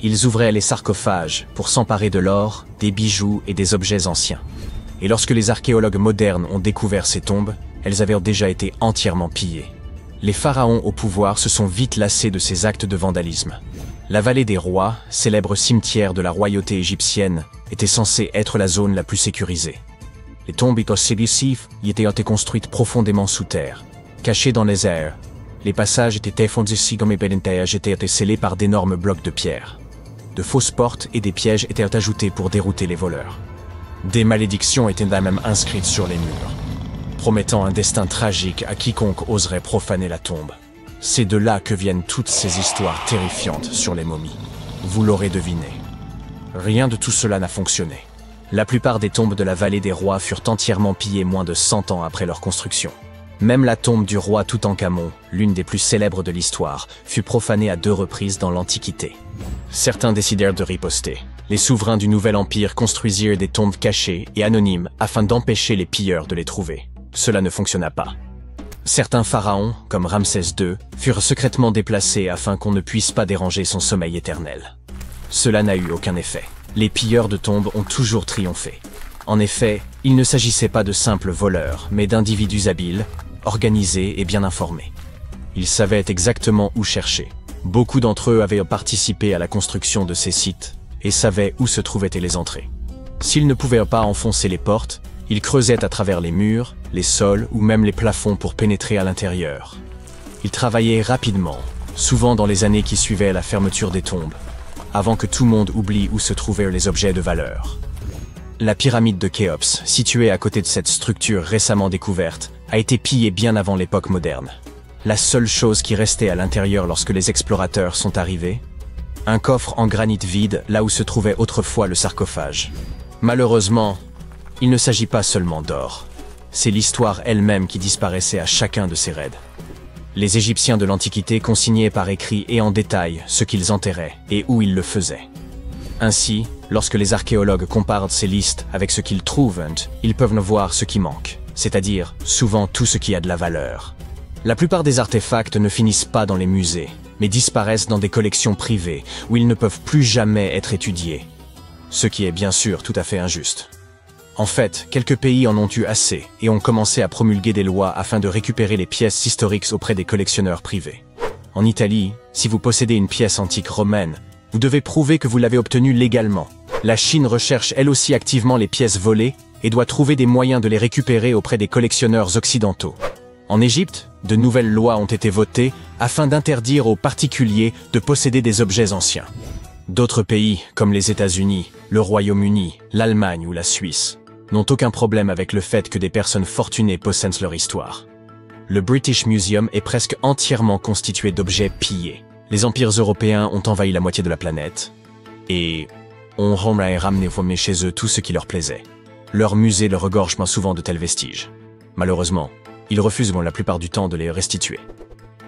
Ils ouvraient les sarcophages pour s'emparer de l'or, des bijoux et des objets anciens. Et lorsque les archéologues modernes ont découvert ces tombes, elles avaient déjà été entièrement pillées. Les pharaons au pouvoir se sont vite lassés de ces actes de vandalisme. La vallée des rois, célèbre cimetière de la royauté égyptienne, était censée être la zone la plus sécurisée. Les tombes y étaient construites profondément sous terre, cachées dans les airs. Les passages étaient scellés par d'énormes blocs de pierre. De fausses portes et des pièges étaient ajoutés pour dérouter les voleurs. Des malédictions étaient même inscrites sur les murs, promettant un destin tragique à quiconque oserait profaner la tombe. C'est de là que viennent toutes ces histoires terrifiantes sur les momies. Vous l'aurez deviné. Rien de tout cela n'a fonctionné. La plupart des tombes de la vallée des rois furent entièrement pillées moins de 100 ans après leur construction. Même la tombe du roi Toutankhamon, l'une des plus célèbres de l'histoire, fut profanée à 2 reprises dans l'Antiquité. Certains décidèrent de riposter. Les souverains du Nouvel Empire construisirent des tombes cachées et anonymes afin d'empêcher les pilleurs de les trouver. Cela ne fonctionna pas. Certains pharaons, comme Ramsès II, furent secrètement déplacés afin qu'on ne puisse pas déranger son sommeil éternel. Cela n'a eu aucun effet. Les pilleurs de tombes ont toujours triomphé. En effet, il ne s'agissait pas de simples voleurs, mais d'individus habiles, organisés et bien informés. Ils savaient exactement où chercher. Beaucoup d'entre eux avaient participé à la construction de ces sites et savaient où se trouvaient les entrées. S'ils ne pouvaient pas enfoncer les portes, ils creusaient à travers les murs, les sols ou même les plafonds pour pénétrer à l'intérieur. Ils travaillaient rapidement, souvent dans les années qui suivaient la fermeture des tombes, avant que tout le monde oublie où se trouvaient les objets de valeur. La pyramide de Khéops, située à côté de cette structure récemment découverte, a été pillée bien avant l'époque moderne. La seule chose qui restait à l'intérieur lorsque les explorateurs sont arrivés, un coffre en granit vide là où se trouvait autrefois le sarcophage. Malheureusement, il ne s'agit pas seulement d'or. C'est l'histoire elle-même qui disparaissait à chacun de ces raids. Les Égyptiens de l'Antiquité consignaient par écrit et en détail ce qu'ils enterraient et où ils le faisaient. Ainsi, lorsque les archéologues comparent ces listes avec ce qu'ils trouvent, ils peuvent voir ce qui manque, c'est-à-dire souvent tout ce qui a de la valeur. La plupart des artefacts ne finissent pas dans les musées, mais disparaissent dans des collections privées où ils ne peuvent plus jamais être étudiés. Ce qui est bien sûr tout à fait injuste. En fait, quelques pays en ont eu assez et ont commencé à promulguer des lois afin de récupérer les pièces historiques auprès des collectionneurs privés. En Italie, si vous possédez une pièce antique romaine, vous devez prouver que vous l'avez obtenue légalement. La Chine recherche elle aussi activement les pièces volées et doit trouver des moyens de les récupérer auprès des collectionneurs occidentaux. En Égypte, de nouvelles lois ont été votées afin d'interdire aux particuliers de posséder des objets anciens. D'autres pays, comme les États-Unis, le Royaume-Uni, l'Allemagne ou la Suisse, n'ont aucun problème avec le fait que des personnes fortunées possèdent leur histoire. Le British Museum est presque entièrement constitué d'objets pillés. Les empires européens ont envahi la moitié de la planète et ont ramené chez eux tout ce qui leur plaisait. Leurs musées leur regorgent souvent de tels vestiges. Malheureusement, ils refusent la plupart du temps de les restituer.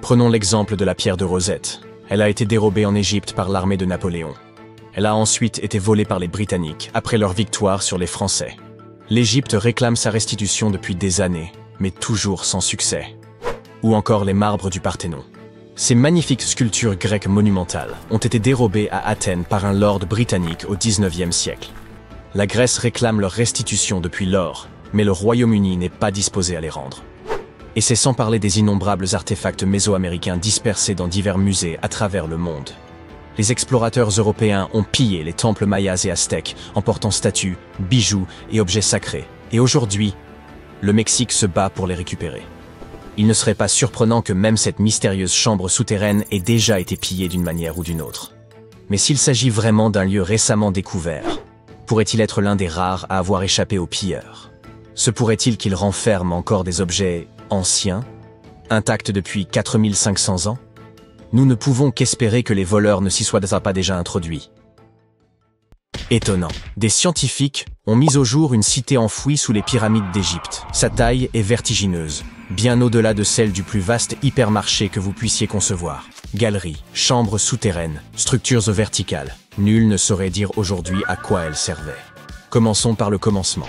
Prenons l'exemple de la pierre de Rosette. Elle a été dérobée en Égypte par l'armée de Napoléon. Elle a ensuite été volée par les Britanniques après leur victoire sur les Français. L'Égypte réclame sa restitution depuis des années, mais toujours sans succès. Ou encore les marbres du Parthénon. Ces magnifiques sculptures grecques monumentales ont été dérobées à Athènes par un lord britannique au XIXe siècle. La Grèce réclame leur restitution depuis lors, mais le Royaume-Uni n'est pas disposé à les rendre. Et c'est sans parler des innombrables artefacts mésoaméricains dispersés dans divers musées à travers le monde. Les explorateurs européens ont pillé les temples mayas et aztèques, emportant statues, bijoux et objets sacrés. Et aujourd'hui, le Mexique se bat pour les récupérer. Il ne serait pas surprenant que même cette mystérieuse chambre souterraine ait déjà été pillée d'une manière ou d'une autre. Mais s'il s'agit vraiment d'un lieu récemment découvert, pourrait-il être l'un des rares à avoir échappé aux pilleurs? Se pourrait-il qu'il renferme encore des objets anciens, intacts depuis 4500 ans? Nous ne pouvons qu'espérer que les voleurs ne s'y soient pas déjà introduits. Étonnant. Des scientifiques ont mis au jour une cité enfouie sous les pyramides d'Égypte. Sa taille est vertigineuse, bien au-delà de celle du plus vaste hypermarché que vous puissiez concevoir. Galeries, chambres souterraines, structures verticales. Nul ne saurait dire aujourd'hui à quoi elles servaient. Commençons par le commencement.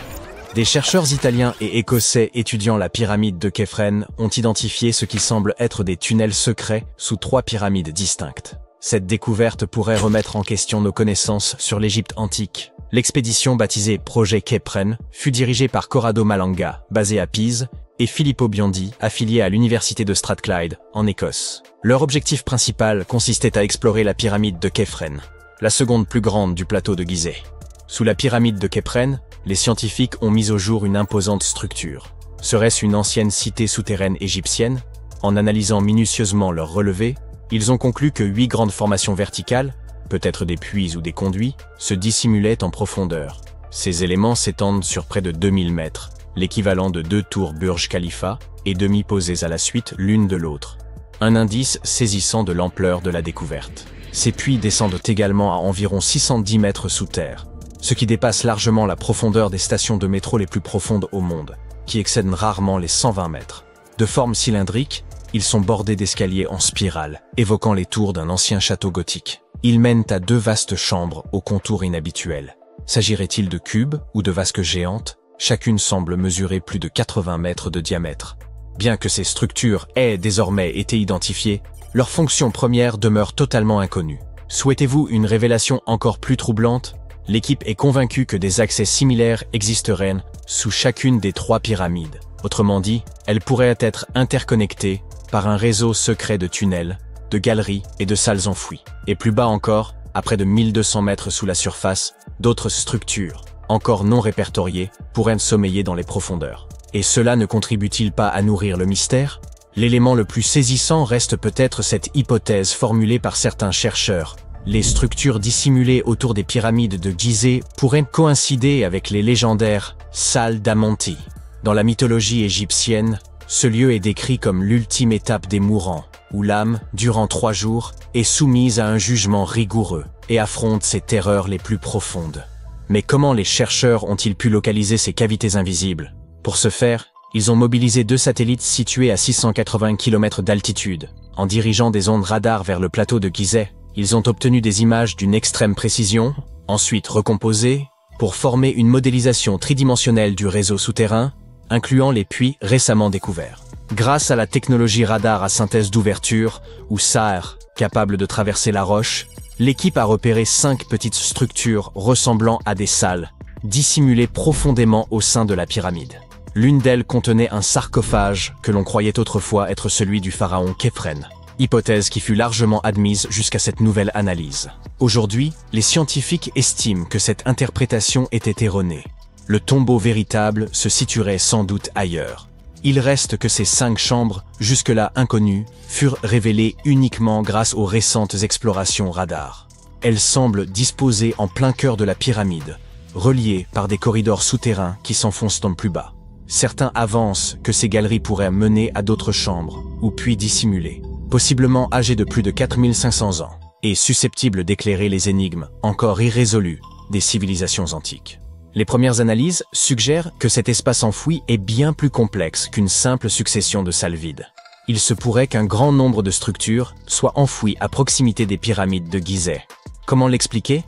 Des chercheurs italiens et écossais étudiant la pyramide de Képhren ont identifié ce qui semble être des tunnels secrets sous 3 pyramides distinctes. Cette découverte pourrait remettre en question nos connaissances sur l'Égypte antique. L'expédition baptisée Projet Képhren fut dirigée par Corrado Malanga, basé à Pise, et Filippo Biondi, affilié à l'université de Strathclyde, en Écosse. Leur objectif principal consistait à explorer la pyramide de Képhren, la seconde plus grande du plateau de Gizeh. Sous la pyramide de Képhren, les scientifiques ont mis au jour une imposante structure. Serait-ce une ancienne cité souterraine égyptienne? En analysant minutieusement leurs relevés, ils ont conclu que 8 grandes formations verticales, peut-être des puits ou des conduits, se dissimulaient en profondeur. Ces éléments s'étendent sur près de 2000 mètres, l'équivalent de 2 tours Burj Khalifa, et demi-posées à la suite l'une de l'autre. Un indice saisissant de l'ampleur de la découverte. Ces puits descendent également à environ 610 mètres sous terre, ce qui dépasse largement la profondeur des stations de métro les plus profondes au monde, qui excèdent rarement les 120 mètres. De forme cylindrique, ils sont bordés d'escaliers en spirale, évoquant les tours d'un ancien château gothique. Ils mènent à 2 vastes chambres aux contours inhabituels. S'agirait-il de cubes ou de vasques géantes? Chacune semble mesurer plus de 80 mètres de diamètre. Bien que ces structures aient désormais été identifiées, leur fonction première demeure totalement inconnue. Souhaitez-vous une révélation encore plus troublante? L'équipe est convaincue que des accès similaires existeraient sous chacune des 3 pyramides. Autrement dit, elles pourraient être interconnectées par un réseau secret de tunnels, de galeries et de salles enfouies. Et plus bas encore, à près de 1200 mètres sous la surface, d'autres structures, encore non répertoriées, pourraient sommeiller dans les profondeurs. Et cela ne contribue-t-il pas à nourrir le mystère? L'élément le plus saisissant reste peut-être cette hypothèse formulée par certains chercheurs. Les structures dissimulées autour des pyramides de Gizeh pourraient coïncider avec les légendaires salles d'Amonti. Dans la mythologie égyptienne, ce lieu est décrit comme l'ultime étape des mourants, où l'âme, durant 3 jours, est soumise à un jugement rigoureux et affronte ses terreurs les plus profondes. Mais comment les chercheurs ont-ils pu localiser ces cavités invisibles? Pour ce faire, ils ont mobilisé 2 satellites situés à 680 km d'altitude. En dirigeant des ondes radar vers le plateau de Gizeh, ils ont obtenu des images d'une extrême précision, ensuite recomposées, pour former une modélisation tridimensionnelle du réseau souterrain, incluant les puits récemment découverts. Grâce à la technologie radar à synthèse d'ouverture, ou SAR, capable de traverser la roche, l'équipe a repéré 5 petites structures ressemblant à des salles, dissimulées profondément au sein de la pyramide. L'une d'elles contenait un sarcophage que l'on croyait autrefois être celui du pharaon Képhren. Hypothèse qui fut largement admise jusqu'à cette nouvelle analyse. Aujourd'hui, les scientifiques estiment que cette interprétation était erronée. Le tombeau véritable se situerait sans doute ailleurs. Il reste que ces 5 chambres, jusque-là inconnues, furent révélées uniquement grâce aux récentes explorations radar. Elles semblent disposées en plein cœur de la pyramide, reliées par des corridors souterrains qui s'enfoncent en plus bas. Certains avancent que ces galeries pourraient mener à d'autres chambres, ou puits dissimulés, possiblement âgés de plus de 4500 ans, et susceptibles d'éclairer les énigmes, encore irrésolues, des civilisations antiques. Les premières analyses suggèrent que cet espace enfoui est bien plus complexe qu'une simple succession de salles vides. Il se pourrait qu'un grand nombre de structures soient enfouies à proximité des pyramides de Gizeh. Comment l'expliquer?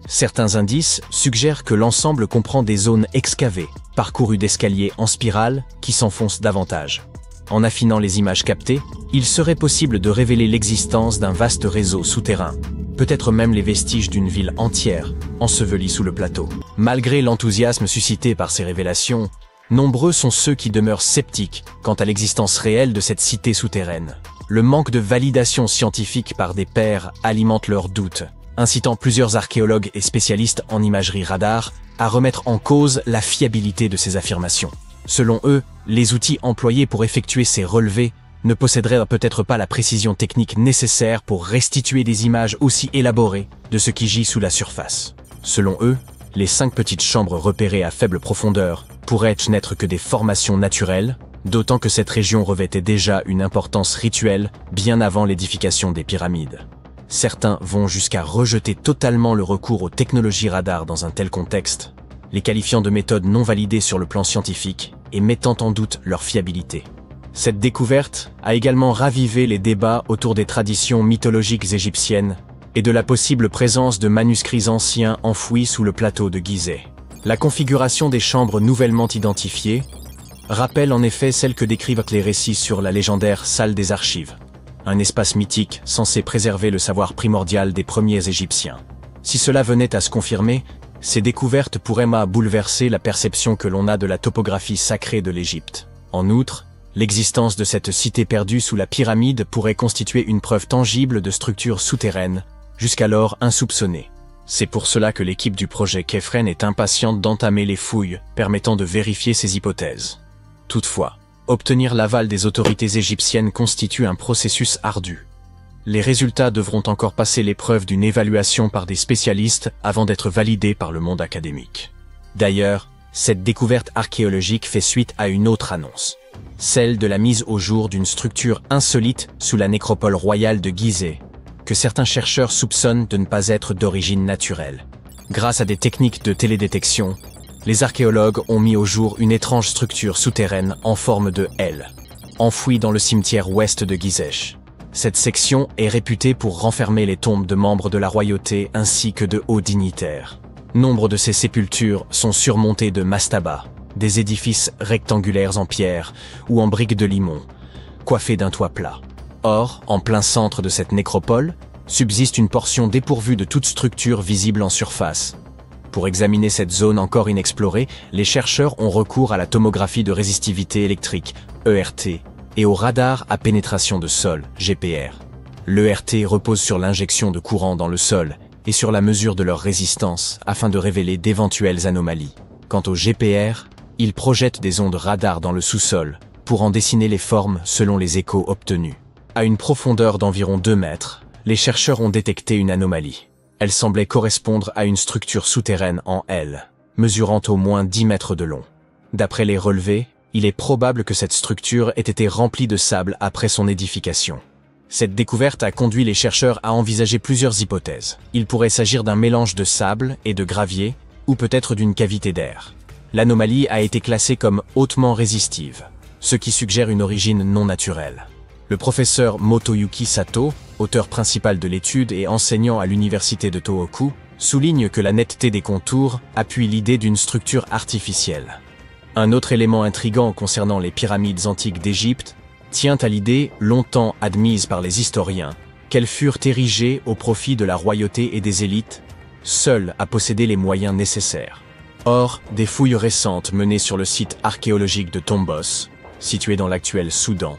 Certains indices suggèrent que l'ensemble comprend des zones excavées, parcourues d'escaliers en spirale qui s'enfoncent davantage. En affinant les images captées, il serait possible de révéler l'existence d'un vaste réseau souterrain, peut-être même les vestiges d'une ville entière, ensevelie sous le plateau. Malgré l'enthousiasme suscité par ces révélations, nombreux sont ceux qui demeurent sceptiques quant à l'existence réelle de cette cité souterraine. Le manque de validation scientifique par des pairs alimente leurs doutes, incitant plusieurs archéologues et spécialistes en imagerie radar à remettre en cause la fiabilité de ces affirmations. Selon eux, les outils employés pour effectuer ces relevés ne posséderaient peut-être pas la précision technique nécessaire pour restituer des images aussi élaborées de ce qui gît sous la surface. Selon eux, les 5 petites chambres repérées à faible profondeur pourraient n'être que des formations naturelles, d'autant que cette région revêtait déjà une importance rituelle bien avant l'édification des pyramides. Certains vont jusqu'à rejeter totalement le recours aux technologies radar dans un tel contexte, les qualifiant de méthodes non validées sur le plan scientifique et mettant en doute leur fiabilité. Cette découverte a également ravivé les débats autour des traditions mythologiques égyptiennes et de la possible présence de manuscrits anciens enfouis sous le plateau de Gizeh. La configuration des chambres nouvellement identifiées rappelle en effet celle que décrivent les récits sur la légendaire salle des archives, un espace mythique censé préserver le savoir primordial des premiers Égyptiens. Si cela venait à se confirmer, ces découvertes pourraient bouleverser la perception que l'on a de la topographie sacrée de l'Égypte. En outre, l'existence de cette cité perdue sous la pyramide pourrait constituer une preuve tangible de structures souterraines, jusqu'alors insoupçonnées. C'est pour cela que l'équipe du projet Kephren est impatiente d'entamer les fouilles permettant de vérifier ces hypothèses. Toutefois, obtenir l'aval des autorités égyptiennes constitue un processus ardu. Les résultats devront encore passer l'épreuve d'une évaluation par des spécialistes avant d'être validés par le monde académique. D'ailleurs, cette découverte archéologique fait suite à une autre annonce, celle de la mise au jour d'une structure insolite sous la nécropole royale de Gizeh, que certains chercheurs soupçonnent de ne pas être d'origine naturelle. Grâce à des techniques de télédétection, les archéologues ont mis au jour une étrange structure souterraine en forme de L, enfouie dans le cimetière ouest de Gizeh. Cette section est réputée pour renfermer les tombes de membres de la royauté ainsi que de hauts dignitaires. Nombre de ces sépultures sont surmontées de mastabas, des édifices rectangulaires en pierre ou en briques de limon, coiffés d'un toit plat. Or, en plein centre de cette nécropole, subsiste une portion dépourvue de toute structure visible en surface. Pour examiner cette zone encore inexplorée, les chercheurs ont recours à la tomographie de résistivité électrique, ERT, et au radar à pénétration de sol, GPR. L'ERT repose sur l'injection de courant dans le sol et sur la mesure de leur résistance afin de révéler d'éventuelles anomalies. Quant au GPR, il projette des ondes radar dans le sous-sol pour en dessiner les formes selon les échos obtenus. À une profondeur d'environ 2 mètres, les chercheurs ont détecté une anomalie. Elle semblait correspondre à une structure souterraine en L, mesurant au moins 10 mètres de long. D'après les relevés, il est probable que cette structure ait été remplie de sable après son édification. Cette découverte a conduit les chercheurs à envisager plusieurs hypothèses. Il pourrait s'agir d'un mélange de sable et de gravier, ou peut-être d'une cavité d'air. L'anomalie a été classée comme hautement résistive, ce qui suggère une origine non naturelle. Le professeur Motoyuki Sato, auteur principal de l'étude et enseignant à l'université de Tohoku, souligne que la netteté des contours appuie l'idée d'une structure artificielle. Un autre élément intrigant concernant les pyramides antiques d'Égypte tient à l'idée, longtemps admise par les historiens, qu'elles furent érigées au profit de la royauté et des élites, seules à posséder les moyens nécessaires. Or, des fouilles récentes menées sur le site archéologique de Tombos, situé dans l'actuel Soudan,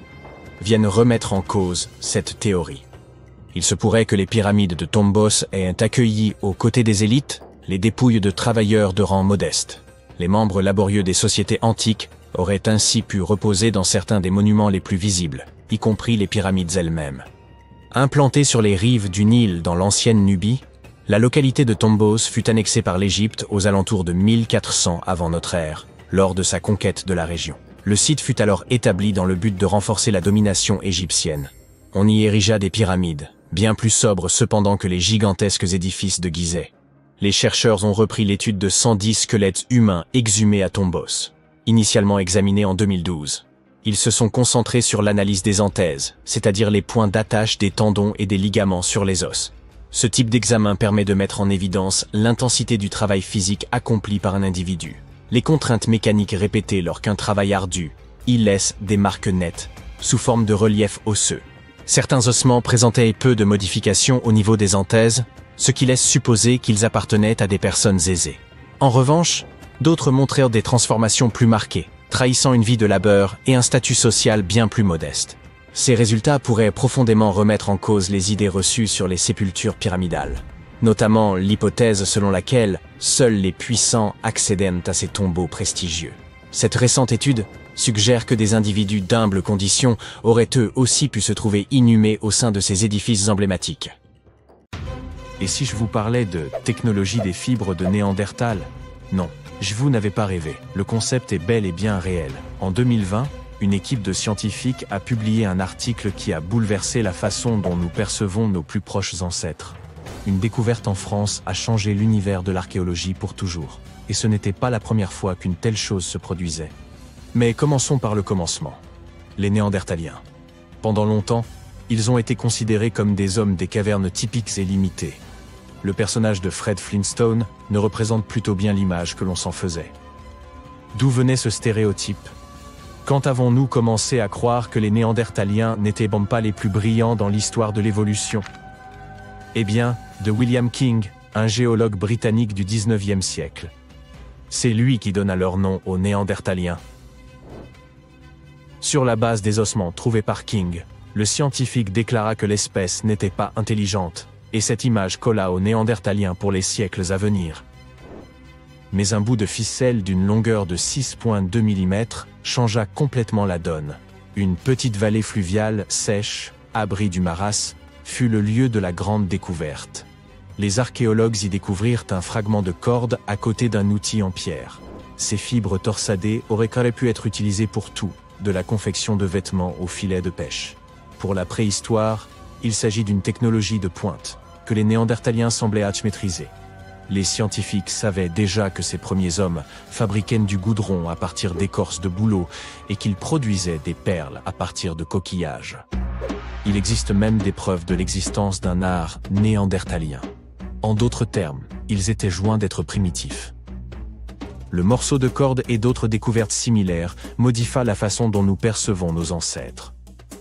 viennent remettre en cause cette théorie. Il se pourrait que les pyramides de Tombos aient accueilli, aux côtés des élites, les dépouilles de travailleurs de rang modeste. Les membres laborieux des sociétés antiques auraient ainsi pu reposer dans certains des monuments les plus visibles, y compris les pyramides elles-mêmes. Implantée sur les rives du Nil dans l'ancienne Nubie, la localité de Tombos fut annexée par l'Égypte aux alentours de 1400 avant notre ère, lors de sa conquête de la région. Le site fut alors établi dans le but de renforcer la domination égyptienne. On y érigea des pyramides, bien plus sobres cependant que les gigantesques édifices de Gizeh. Les chercheurs ont repris l'étude de 110 squelettes humains exhumés à Tombos, initialement examinés en 2012. Ils se sont concentrés sur l'analyse des anthèses, c'est-à-dire les points d'attache des tendons et des ligaments sur les os. Ce type d'examen permet de mettre en évidence l'intensité du travail physique accompli par un individu, les contraintes mécaniques répétées lors qu'un travail ardu, Ils laissent des marques nettes, sous forme de relief osseux. Certains ossements présentaient peu de modifications au niveau des anthèses, ce qui laisse supposer qu'ils appartenaient à des personnes aisées. En revanche, d'autres montrèrent des transformations plus marquées, trahissant une vie de labeur et un statut social bien plus modeste. Ces résultats pourraient profondément remettre en cause les idées reçues sur les sépultures pyramidales, notamment l'hypothèse selon laquelle seuls les puissants accédaient à ces tombeaux prestigieux. Cette récente étude suggère que des individus d'humbles conditions auraient eux aussi pu se trouver inhumés au sein de ces édifices emblématiques. Et si je vous parlais de technologie des fibres de Néandertal? Non, vous n'avez pas rêvé, le concept est bel et bien réel. En 2020, une équipe de scientifiques a publié un article qui a bouleversé la façon dont nous percevons nos plus proches ancêtres. Une découverte en France a changé l'univers de l'archéologie pour toujours. Et ce n'était pas la première fois qu'une telle chose se produisait. Mais commençons par le commencement. Les Néandertaliens. Pendant longtemps, ils ont été considérés comme des hommes des cavernes typiques et limités. Le personnage de Fred Flintstone ne représente plutôt bien l'image que l'on s'en faisait. D'où venait ce stéréotype? Quand avons-nous commencé à croire que les Néandertaliens n'étaient pas les plus brillants dans l'histoire de l'évolution? Eh bien, de William King, un géologue britannique du 19e siècle. C'est lui qui donna leur nom aux Néandertaliens. Sur la base des ossements trouvés par King, le scientifique déclara que l'espèce n'était pas intelligente, et cette image colla aux Néandertaliens pour les siècles à venir. Mais un bout de ficelle d'une longueur de 6,2 mm changea complètement la donne. Une petite vallée fluviale, sèche, abri du maras, fut le lieu de la grande découverte. Les archéologues y découvrirent un fragment de corde à côté d'un outil en pierre. Ces fibres torsadées auraient pu être utilisées pour tout, de la confection de vêtements aux filets de pêche. Pour la préhistoire, il s'agit d'une technologie de pointe, que les Néandertaliens semblaient maîtriser. Les scientifiques savaient déjà que ces premiers hommes fabriquaient du goudron à partir d'écorces de bouleau et qu'ils produisaient des perles à partir de coquillages. Il existe même des preuves de l'existence d'un art néandertalien. En d'autres termes, ils étaient loin d'être primitifs. Le morceau de corde et d'autres découvertes similaires modifient la façon dont nous percevons nos ancêtres.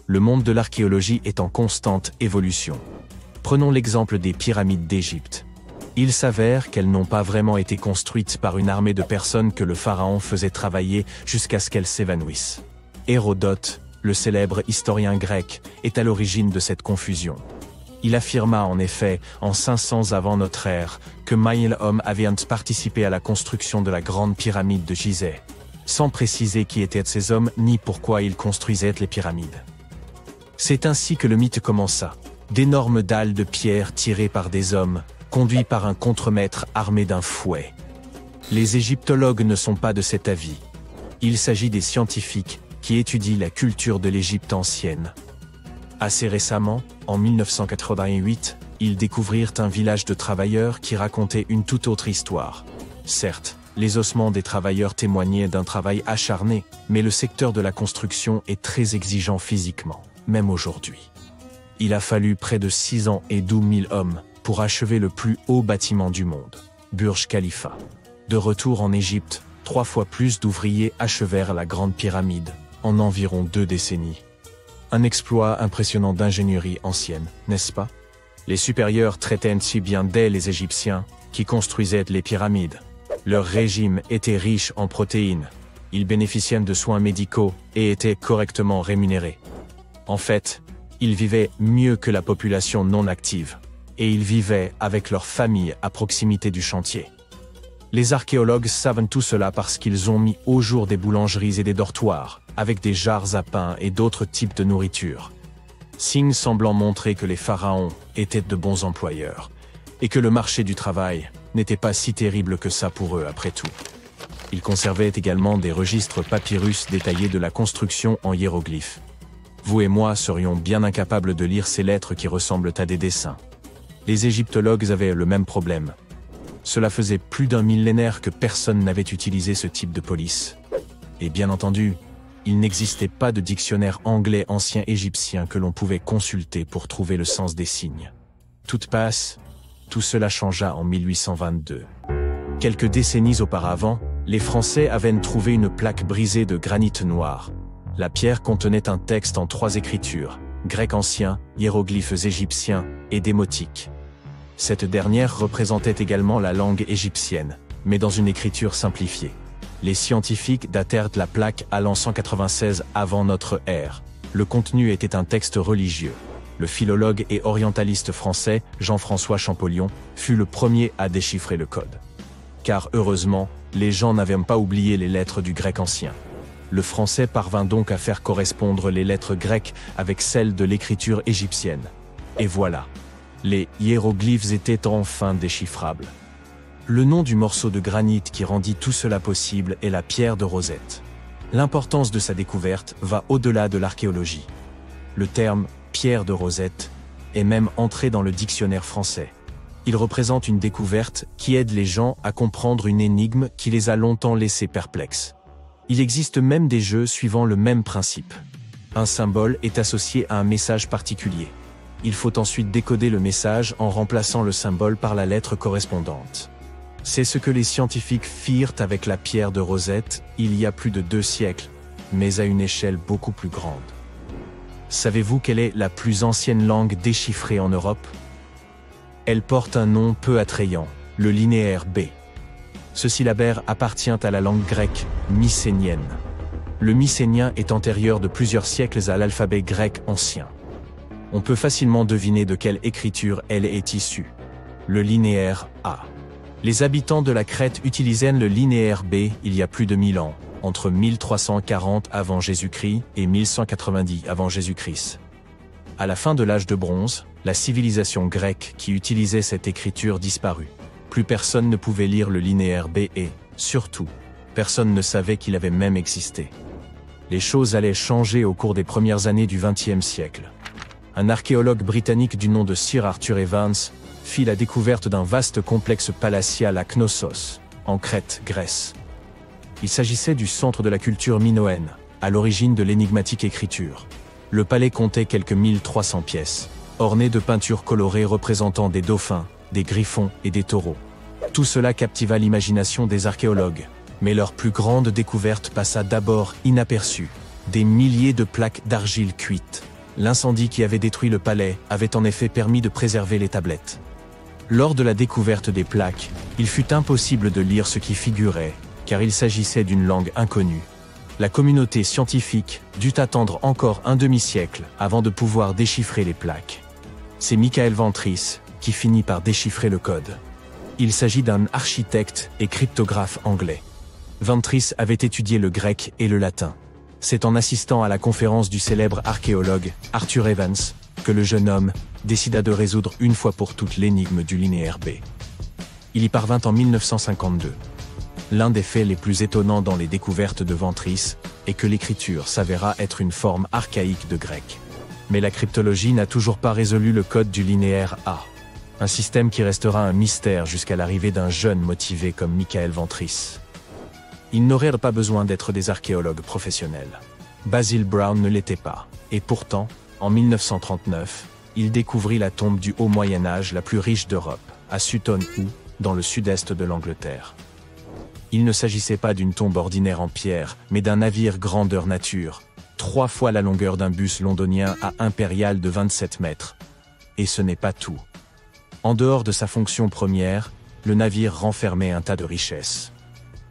Le monde de l'archéologie est en constante évolution. Prenons l'exemple des pyramides d'Égypte. Il s'avère qu'elles n'ont pas vraiment été construites par une armée de personnes que le pharaon faisait travailler jusqu'à ce qu'elles s'évanouissent. Hérodote, le célèbre historien grec, est à l'origine de cette confusion. Il affirma en effet, en 500 avant notre ère, que Ma'il-Homme avait participé à la construction de la grande pyramide de Gizeh, sans préciser qui étaient ces hommes ni pourquoi ils construisaient les pyramides. C'est ainsi que le mythe commença. D'énormes dalles de pierre tirées par des hommes, conduits par un contremaître armé d'un fouet. Les égyptologues ne sont pas de cet avis. Il s'agit des scientifiques qui étudient la culture de l'Égypte ancienne. Assez récemment, en 1988, ils découvrirent un village de travailleurs qui racontait une toute autre histoire. Certes, les ossements des travailleurs témoignaient d'un travail acharné, mais le secteur de la construction est très exigeant physiquement, même aujourd'hui. Il a fallu près de 6 ans et 12 000 hommes pour achever le plus haut bâtiment du monde, Burj Khalifa. De retour en Égypte, 3 fois plus d'ouvriers achevèrent la Grande Pyramide, en environ 2 décennies. Un exploit impressionnant d'ingénierie ancienne, n'est-ce pas? Les supérieurs traitaient si bien d'elles les Égyptiens, qui construisaient les pyramides. Leur régime était riche en protéines. Ils bénéficiaient de soins médicaux et étaient correctement rémunérés. En fait, ils vivaient mieux que la population non active. Et ils vivaient avec leurs familles à proximité du chantier. Les archéologues savent tout cela parce qu'ils ont mis au jour des boulangeries et des dortoirs, avec des jarres à pain et d'autres types de nourriture. Signes semblant montrer que les pharaons étaient de bons employeurs, et que le marché du travail n'était pas si terrible que ça pour eux après tout. Ils conservaient également des registres papyrus détaillés de la construction en hiéroglyphes. Vous et moi serions bien incapables de lire ces lettres qui ressemblent à des dessins. Les égyptologues avaient le même problème. Cela faisait plus d'un millénaire que personne n'avait utilisé ce type de police. Et bien entendu, il n'existait pas de dictionnaire anglais ancien égyptien que l'on pouvait consulter pour trouver le sens des signes. Tout passe, tout cela changea en 1822. Quelques décennies auparavant, les Français avaient trouvé une plaque brisée de granit noir. La pierre contenait un texte en 3 écritures, grec ancien, hiéroglyphes égyptiens et démotiques. Cette dernière représentait également la langue égyptienne, mais dans une écriture simplifiée. Les scientifiques datèrent la plaque à l'an 196 avant notre ère. Le contenu était un texte religieux. Le philologue et orientaliste français Jean-François Champollion fut le premier à déchiffrer le code. Car heureusement, les gens n'avaient pas oublié les lettres du grec ancien. Le français parvint donc à faire correspondre les lettres grecques avec celles de l'écriture égyptienne. Et voilà. Les hiéroglyphes étaient enfin déchiffrables. Le nom du morceau de granit qui rendit tout cela possible est la pierre de Rosette. L'importance de sa découverte va au-delà de l'archéologie. Le terme « pierre de Rosette » est même entré dans le dictionnaire français. Il représente une découverte qui aide les gens à comprendre une énigme qui les a longtemps laissés perplexes. Il existe même des jeux suivant le même principe. Un symbole est associé à un message particulier. Il faut ensuite décoder le message en remplaçant le symbole par la lettre correspondante. C'est ce que les scientifiques firent avec la pierre de Rosette il y a plus de 2 siècles, mais à une échelle beaucoup plus grande. Savez-vous quelle est la plus ancienne langue déchiffrée en Europe? Elle porte un nom peu attrayant, le linéaire B. Ce syllabaire appartient à la langue grecque mycénienne. Le mycénien est antérieur de plusieurs siècles à l'alphabet grec ancien. On peut facilement deviner de quelle écriture elle est issue. Le linéaire A. Les habitants de la Crète utilisaient le linéaire B il y a plus de 1000 ans, entre 1340 avant Jésus-Christ et 1190 avant Jésus-Christ. À la fin de l'âge de bronze, la civilisation grecque qui utilisait cette écriture disparut. Plus personne ne pouvait lire le linéaire B et, surtout, personne ne savait qu'il avait même existé. Les choses allaient changer au cours des premières années du XXe siècle. Un archéologue britannique du nom de Sir Arthur Evans fit la découverte d'un vaste complexe palatial à Knossos, en Crète, Grèce. Il s'agissait du centre de la culture minoenne, à l'origine de l'énigmatique écriture. Le palais comptait quelques 1300 pièces, ornées de peintures colorées représentant des dauphins, des griffons et des taureaux. Tout cela captiva l'imagination des archéologues, mais leur plus grande découverte passa d'abord inaperçue. Des milliers de plaques d'argile cuites. L'incendie qui avait détruit le palais avait en effet permis de préserver les tablettes. Lors de la découverte des plaques, il fut impossible de lire ce qui figurait, car il s'agissait d'une langue inconnue. La communauté scientifique dut attendre encore un demi-siècle avant de pouvoir déchiffrer les plaques. C'est Michael Ventris qui finit par déchiffrer le code. Il s'agit d'un architecte et cryptographe anglais. Ventris avait étudié le grec et le latin. C'est en assistant à la conférence du célèbre archéologue Arthur Evans que le jeune homme décida de résoudre une fois pour toutes l'énigme du linéaire B. Il y parvint en 1952. L'un des faits les plus étonnants dans les découvertes de Ventris est que l'écriture s'avéra être une forme archaïque de grec. Mais la cryptologie n'a toujours pas résolu le code du linéaire A. Un système qui restera un mystère jusqu'à l'arrivée d'un jeune motivé comme Michael Ventris. Ils n'auraient pas besoin d'être des archéologues professionnels. Basil Brown ne l'était pas, et pourtant, en 1939, il découvrit la tombe du Haut Moyen-Âge la plus riche d'Europe, à Sutton Hoo, dans le sud-est de l'Angleterre. Il ne s'agissait pas d'une tombe ordinaire en pierre, mais d'un navire grandeur nature, 3 fois la longueur d'un bus londonien à impérial de 27 mètres. Et ce n'est pas tout. En dehors de sa fonction première, le navire renfermait un tas de richesses.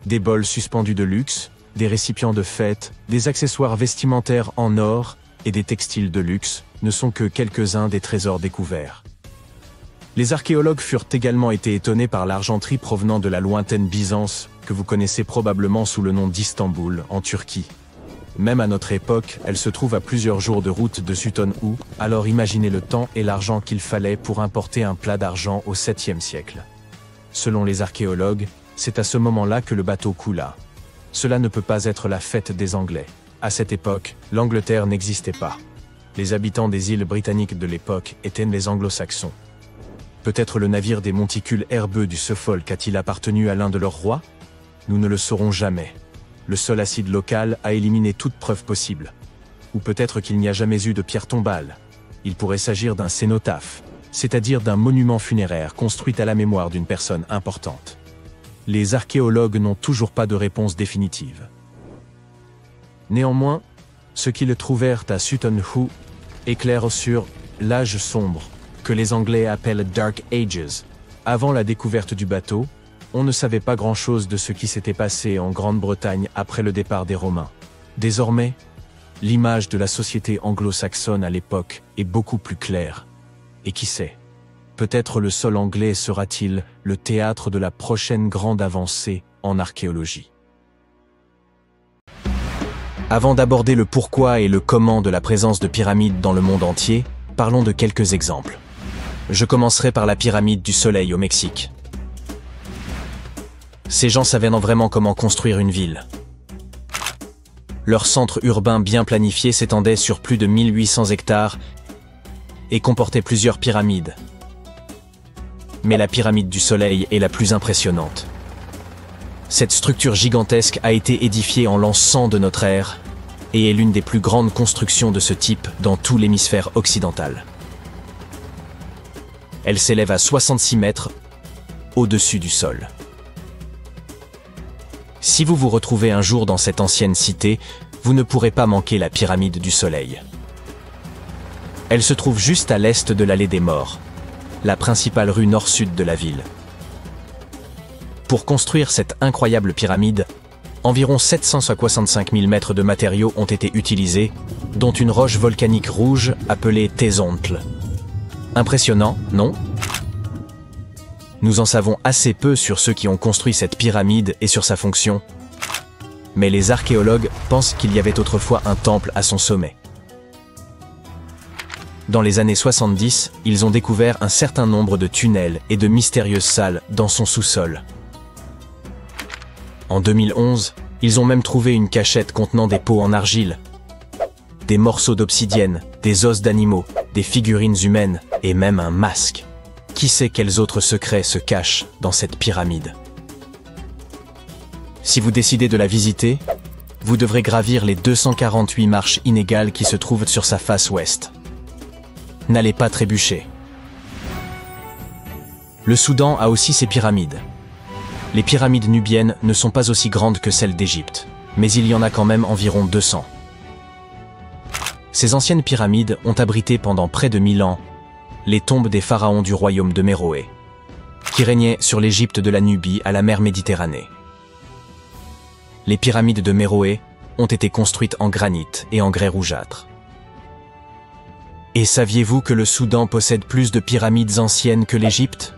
Des bols suspendus de luxe, des récipients de fête, des accessoires vestimentaires en or et des textiles de luxe ne sont que quelques-uns des trésors découverts. Les archéologues furent également été étonnés par l'argenterie provenant de la lointaine Byzance, que vous connaissez probablement sous le nom d'Istanbul, en Turquie. Même à notre époque, elle se trouve à plusieurs jours de route de Sutton Hoo, alors imaginez le temps et l'argent qu'il fallait pour importer un plat d'argent au 7e siècle. Selon les archéologues, c'est à ce moment-là que le bateau coula. Cela ne peut pas être la fête des Anglais. À cette époque, l'Angleterre n'existait pas. Les habitants des îles britanniques de l'époque étaient les anglo-saxons. Peut-être le navire des monticules herbeux du Suffolk a-t-il appartenu à l'un de leurs rois? Nous ne le saurons jamais. Le sol acide local a éliminé toute preuve possible. Ou peut-être qu'il n'y a jamais eu de pierre tombale. Il pourrait s'agir d'un cénotaphe, c'est-à-dire d'un monument funéraire construit à la mémoire d'une personne importante. Les archéologues n'ont toujours pas de réponse définitive. Néanmoins, Ce qu'ils trouvèrent à Sutton Hoo éclaire sur l'âge sombre, que les Anglais appellent Dark Ages. Avant la découverte du bateau, on ne savait pas grand-chose de ce qui s'était passé en Grande-Bretagne après le départ des Romains. Désormais, l'image de la société anglo-saxonne à l'époque est beaucoup plus claire. Et qui sait, peut-être le sol anglais sera-t-il le théâtre de la prochaine grande avancée en archéologie. Avant d'aborder le pourquoi et le comment de la présence de pyramides dans le monde entier, parlons de quelques exemples. Je commencerai par la pyramide du Soleil au Mexique. Ces gens savaient vraiment comment construire une ville. Leur centre urbain bien planifié s'étendait sur plus de 1800 hectares et comportait plusieurs pyramides. Mais la pyramide du Soleil est la plus impressionnante. Cette structure gigantesque a été édifiée en l'an 100 de notre ère et est l'une des plus grandes constructions de ce type dans tout l'hémisphère occidental. Elle s'élève à 66 mètres au-dessus du sol. Si vous vous retrouvez un jour dans cette ancienne cité, vous ne pourrez pas manquer la pyramide du Soleil. Elle se trouve juste à l'est de l'allée des Morts, la principale rue nord-sud de la ville. Pour construire cette incroyable pyramide, environ 765 000 mètres de matériaux ont été utilisés, dont une roche volcanique rouge appelée Tézontl. Impressionnant, non ? Nous en savons assez peu sur ceux qui ont construit cette pyramide et sur sa fonction, mais les archéologues pensent qu'il y avait autrefois un temple à son sommet. Dans les années 70, ils ont découvert un certain nombre de tunnels et de mystérieuses salles dans son sous-sol. En 2011, ils ont même trouvé une cachette contenant des pots en argile, des morceaux d'obsidienne, des os d'animaux, des figurines humaines et même un masque. Qui sait quels autres secrets se cachent dans cette pyramide? Si vous décidez de la visiter, vous devrez gravir les 248 marches inégales qui se trouvent sur sa face ouest. N'allez pas trébucher. Le Soudan a aussi ses pyramides. Les pyramides nubiennes ne sont pas aussi grandes que celles d'Égypte, mais il y en a quand même environ 200. Ces anciennes pyramides ont abrité pendant près de 1000 ans les tombes des pharaons du royaume de Méroé, qui régnaient sur l'Égypte de la Nubie à la mer Méditerranée. Les pyramides de Méroé ont été construites en granit et en grès rougeâtre. Et saviez-vous que le Soudan possède plus de pyramides anciennes que l'Égypte?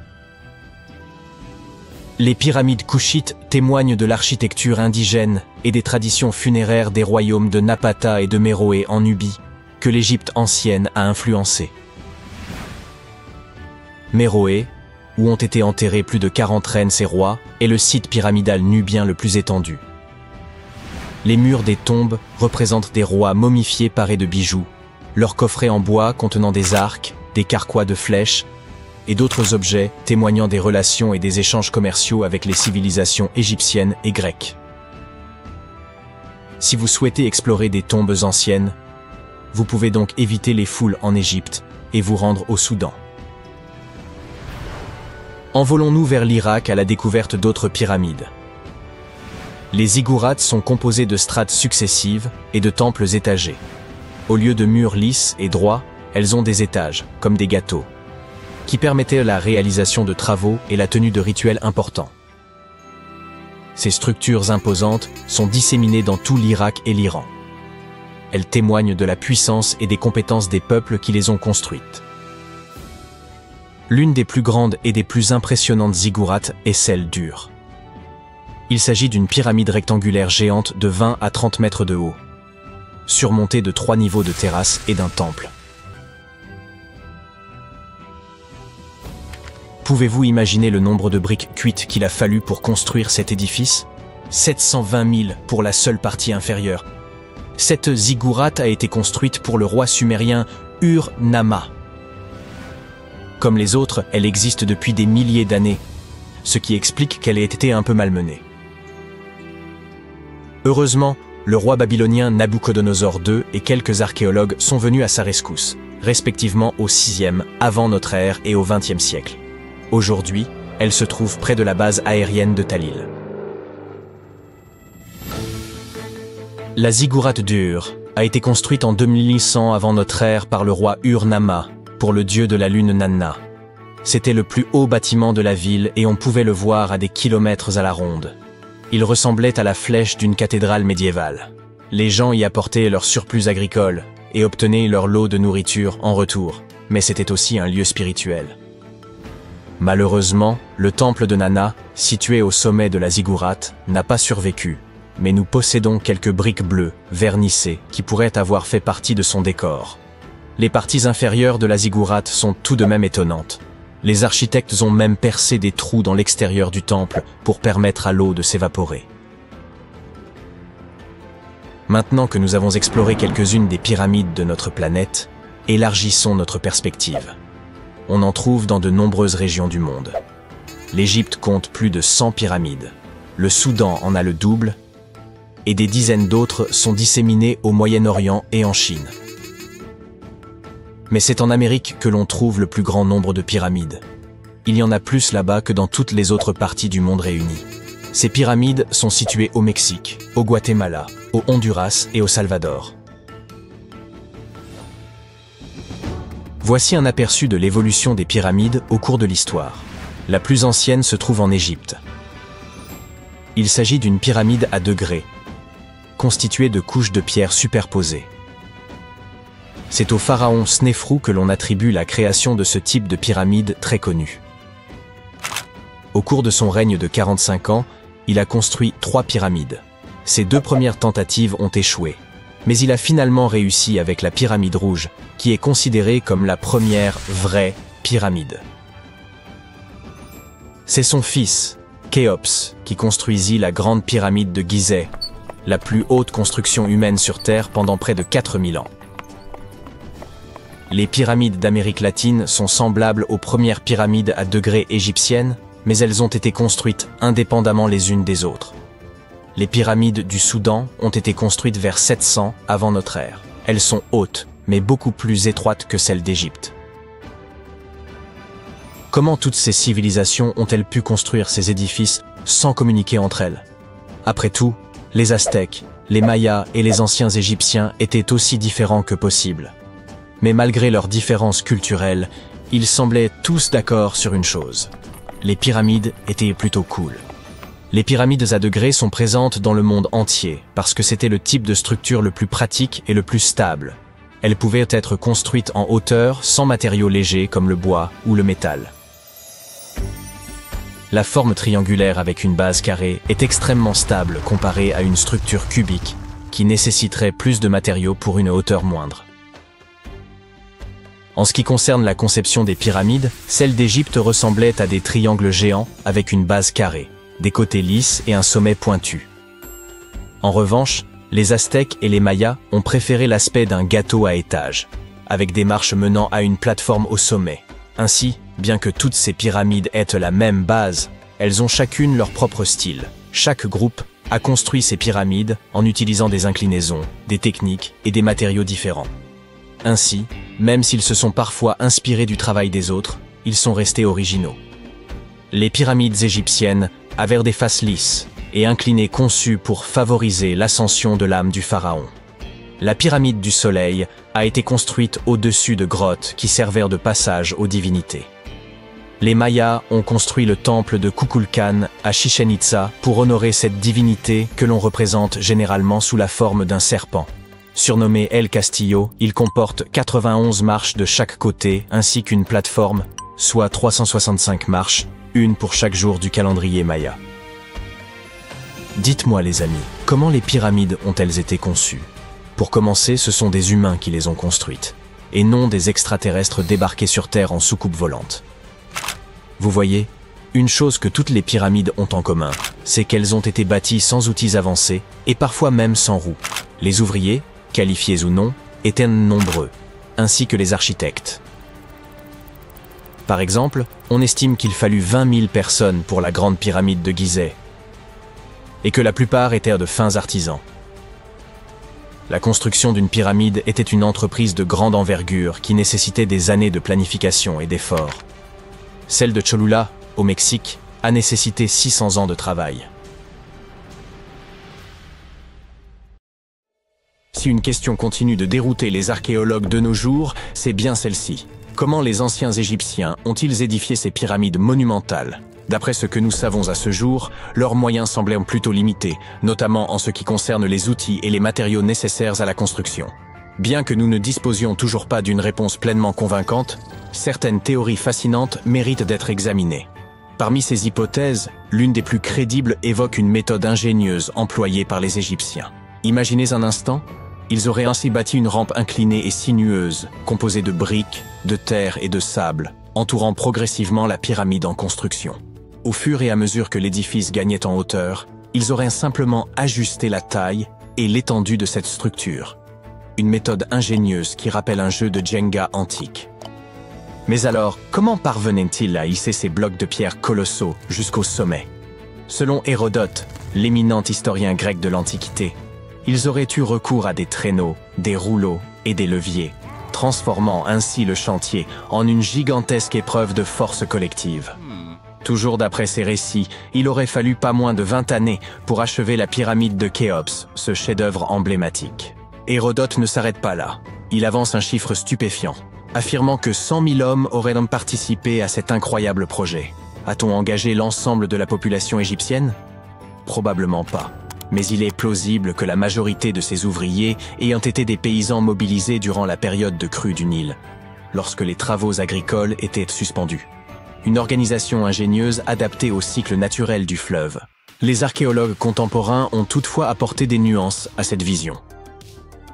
Les pyramides couchites témoignent de l'architecture indigène et des traditions funéraires des royaumes de Napata et de Méroé en Nubie, que l'Égypte ancienne a influencé. Méroé, où ont été enterrés plus de 40 reines et rois, est le site pyramidal nubien le plus étendu. Les murs des tombes représentent des rois momifiés parés de bijoux, leurs coffrets en bois contenant des arcs, des carquois de flèches et d'autres objets témoignant des relations et des échanges commerciaux avec les civilisations égyptiennes et grecques. Si vous souhaitez explorer des tombes anciennes, vous pouvez donc éviter les foules en Égypte et vous rendre au Soudan. Envolons-nous vers l'Irak à la découverte d'autres pyramides. Les ziggourats sont composés de strates successives et de temples étagés. Au lieu de murs lisses et droits, elles ont des étages, comme des gâteaux, qui permettaient la réalisation de travaux et la tenue de rituels importants. Ces structures imposantes sont disséminées dans tout l'Irak et l'Iran. Elles témoignent de la puissance et des compétences des peuples qui les ont construites. L'une des plus grandes et des plus impressionnantes ziggourats est celle d'Ur. Il s'agit d'une pyramide rectangulaire géante de 20 à 30 mètres de haut, surmontée de 3 niveaux de terrasse et d'un temple. Pouvez-vous imaginer le nombre de briques cuites qu'il a fallu pour construire cet édifice? 720 000 pour la seule partie inférieure. Cette ziggourate a été construite pour le roi sumérien Ur-Nama. Comme les autres, elle existe depuis des milliers d'années, ce qui explique qu'elle ait été un peu malmenée. Heureusement, le roi babylonien Nabuchodonosor II et quelques archéologues sont venus à sa rescousse, respectivement au VIe avant notre ère et au XXe siècle. Aujourd'hui, elle se trouve près de la base aérienne de Talil. La ziggourate d'Ur a été construite en 2100 avant notre ère par le roi Ur-Nama, pour le dieu de la lune Nanna. C'était le plus haut bâtiment de la ville et on pouvait le voir à des kilomètres à la ronde. Il ressemblait à la flèche d'une cathédrale médiévale. Les gens y apportaient leur surplus agricole et obtenaient leur lot de nourriture en retour, mais c'était aussi un lieu spirituel. Malheureusement, le temple de Nanna, situé au sommet de la ziggourate, n'a pas survécu, mais nous possédons quelques briques bleues, vernissées, qui pourraient avoir fait partie de son décor. Les parties inférieures de la ziggourate sont tout de même étonnantes. Les architectes ont même percé des trous dans l'extérieur du temple pour permettre à l'eau de s'évaporer. Maintenant que nous avons exploré quelques-unes des pyramides de notre planète, élargissons notre perspective. On en trouve dans de nombreuses régions du monde. L'Égypte compte plus de 100 pyramides. Le Soudan en a le double, et des dizaines d'autres sont disséminées au Moyen-Orient et en Chine. Mais c'est en Amérique que l'on trouve le plus grand nombre de pyramides. Il y en a plus là-bas que dans toutes les autres parties du monde réunies. Ces pyramides sont situées au Mexique, au Guatemala, au Honduras et au Salvador. Voici un aperçu de l'évolution des pyramides au cours de l'histoire. La plus ancienne se trouve en Égypte. Il s'agit d'une pyramide à degrés, constituée de couches de pierre superposées. C'est au pharaon Snéfrou que l'on attribue la création de ce type de pyramide très connu. Au cours de son règne de 45 ans, il a construit 3 pyramides. Ses 2 premières tentatives ont échoué, mais il a finalement réussi avec la pyramide rouge, qui est considérée comme la première vraie pyramide. C'est son fils, Khéops, qui construisit la grande pyramide de Gizeh, la plus haute construction humaine sur Terre pendant près de 4000 ans. Les pyramides d'Amérique latine sont semblables aux premières pyramides à degrés égyptiennes, mais elles ont été construites indépendamment les unes des autres. Les pyramides du Soudan ont été construites vers 700 avant notre ère. Elles sont hautes, mais beaucoup plus étroites que celles d'Égypte. Comment toutes ces civilisations ont-elles pu construire ces édifices sans communiquer entre elles? Après tout, les Aztèques, les Mayas et les anciens Égyptiens étaient aussi différents que possible. Mais malgré leurs différences culturelles, ils semblaient tous d'accord sur une chose. Les pyramides étaient plutôt cool. Les pyramides à degrés sont présentes dans le monde entier parce que c'était le type de structure le plus pratique et le plus stable. Elles pouvaient être construites en hauteur sans matériaux légers comme le bois ou le métal. La forme triangulaire avec une base carrée est extrêmement stable comparée à une structure cubique qui nécessiterait plus de matériaux pour une hauteur moindre. En ce qui concerne la conception des pyramides, celle d'Égypte ressemblait à des triangles géants avec une base carrée, des côtés lisses et un sommet pointu. En revanche, les Aztèques et les Mayas ont préféré l'aspect d'un gâteau à étages, avec des marches menant à une plateforme au sommet. Ainsi, bien que toutes ces pyramides aient la même base, elles ont chacune leur propre style. Chaque groupe a construit ces pyramides en utilisant des inclinaisons, des techniques et des matériaux différents. Ainsi, même s'ils se sont parfois inspirés du travail des autres, ils sont restés originaux. Les pyramides égyptiennes avaient des faces lisses et inclinées conçues pour favoriser l'ascension de l'âme du pharaon. La pyramide du soleil a été construite au-dessus de grottes qui servirent de passage aux divinités. Les Mayas ont construit le temple de Kukulkan à Chichén Itzá pour honorer cette divinité que l'on représente généralement sous la forme d'un serpent. Surnommé El Castillo, il comporte 91 marches de chaque côté ainsi qu'une plateforme, soit 365 marches, une pour chaque jour du calendrier maya. Dites-moi les amis, comment les pyramides ont-elles été conçues? Pour commencer, ce sont des humains qui les ont construites, et non des extraterrestres débarqués sur Terre en soucoupe volante. Vous voyez, une chose que toutes les pyramides ont en commun, c'est qu'elles ont été bâties sans outils avancés, et parfois même sans roues. Les ouvriers, qualifiés ou non, étaient nombreux, ainsi que les architectes. Par exemple, on estime qu'il fallut 20 000 personnes pour la grande pyramide de Gizeh, et que la plupart étaient de fins artisans. La construction d'une pyramide était une entreprise de grande envergure qui nécessitait des années de planification et d'efforts. Celle de Cholula, au Mexique, a nécessité 600 ans de travail. Si une question continue de dérouter les archéologues de nos jours, c'est bien celle-ci. Comment les anciens Égyptiens ont-ils édifié ces pyramides monumentales? D'après ce que nous savons à ce jour, leurs moyens semblaient plutôt limités, notamment en ce qui concerne les outils et les matériaux nécessaires à la construction. Bien que nous ne disposions toujours pas d'une réponse pleinement convaincante, certaines théories fascinantes méritent d'être examinées. Parmi ces hypothèses, l'une des plus crédibles évoque une méthode ingénieuse employée par les Égyptiens. Imaginez un instant, ils auraient ainsi bâti une rampe inclinée et sinueuse, composée de briques, de terre et de sable, entourant progressivement la pyramide en construction. Au fur et à mesure que l'édifice gagnait en hauteur, ils auraient simplement ajusté la taille et l'étendue de cette structure. Une méthode ingénieuse qui rappelle un jeu de Jenga antique. Mais alors, comment parvenaient-ils à hisser ces blocs de pierre colossaux jusqu'au sommet? Selon Hérodote, l'éminent historien grec de l'Antiquité, ils auraient eu recours à des traîneaux, des rouleaux et des leviers, transformant ainsi le chantier en une gigantesque épreuve de force collective. Toujours d'après ces récits, il aurait fallu pas moins de 20 années pour achever la pyramide de Khéops, ce chef-d'œuvre emblématique. Hérodote ne s'arrête pas là. Il avance un chiffre stupéfiant, affirmant que 100 000 hommes auraient donc participé à cet incroyable projet. A-t-on engagé l'ensemble de la population égyptienne? Probablement pas. Mais il est plausible que la majorité de ces ouvriers ayant été des paysans mobilisés durant la période de crue du Nil, lorsque les travaux agricoles étaient suspendus. Une organisation ingénieuse adaptée au cycle naturel du fleuve. Les archéologues contemporains ont toutefois apporté des nuances à cette vision.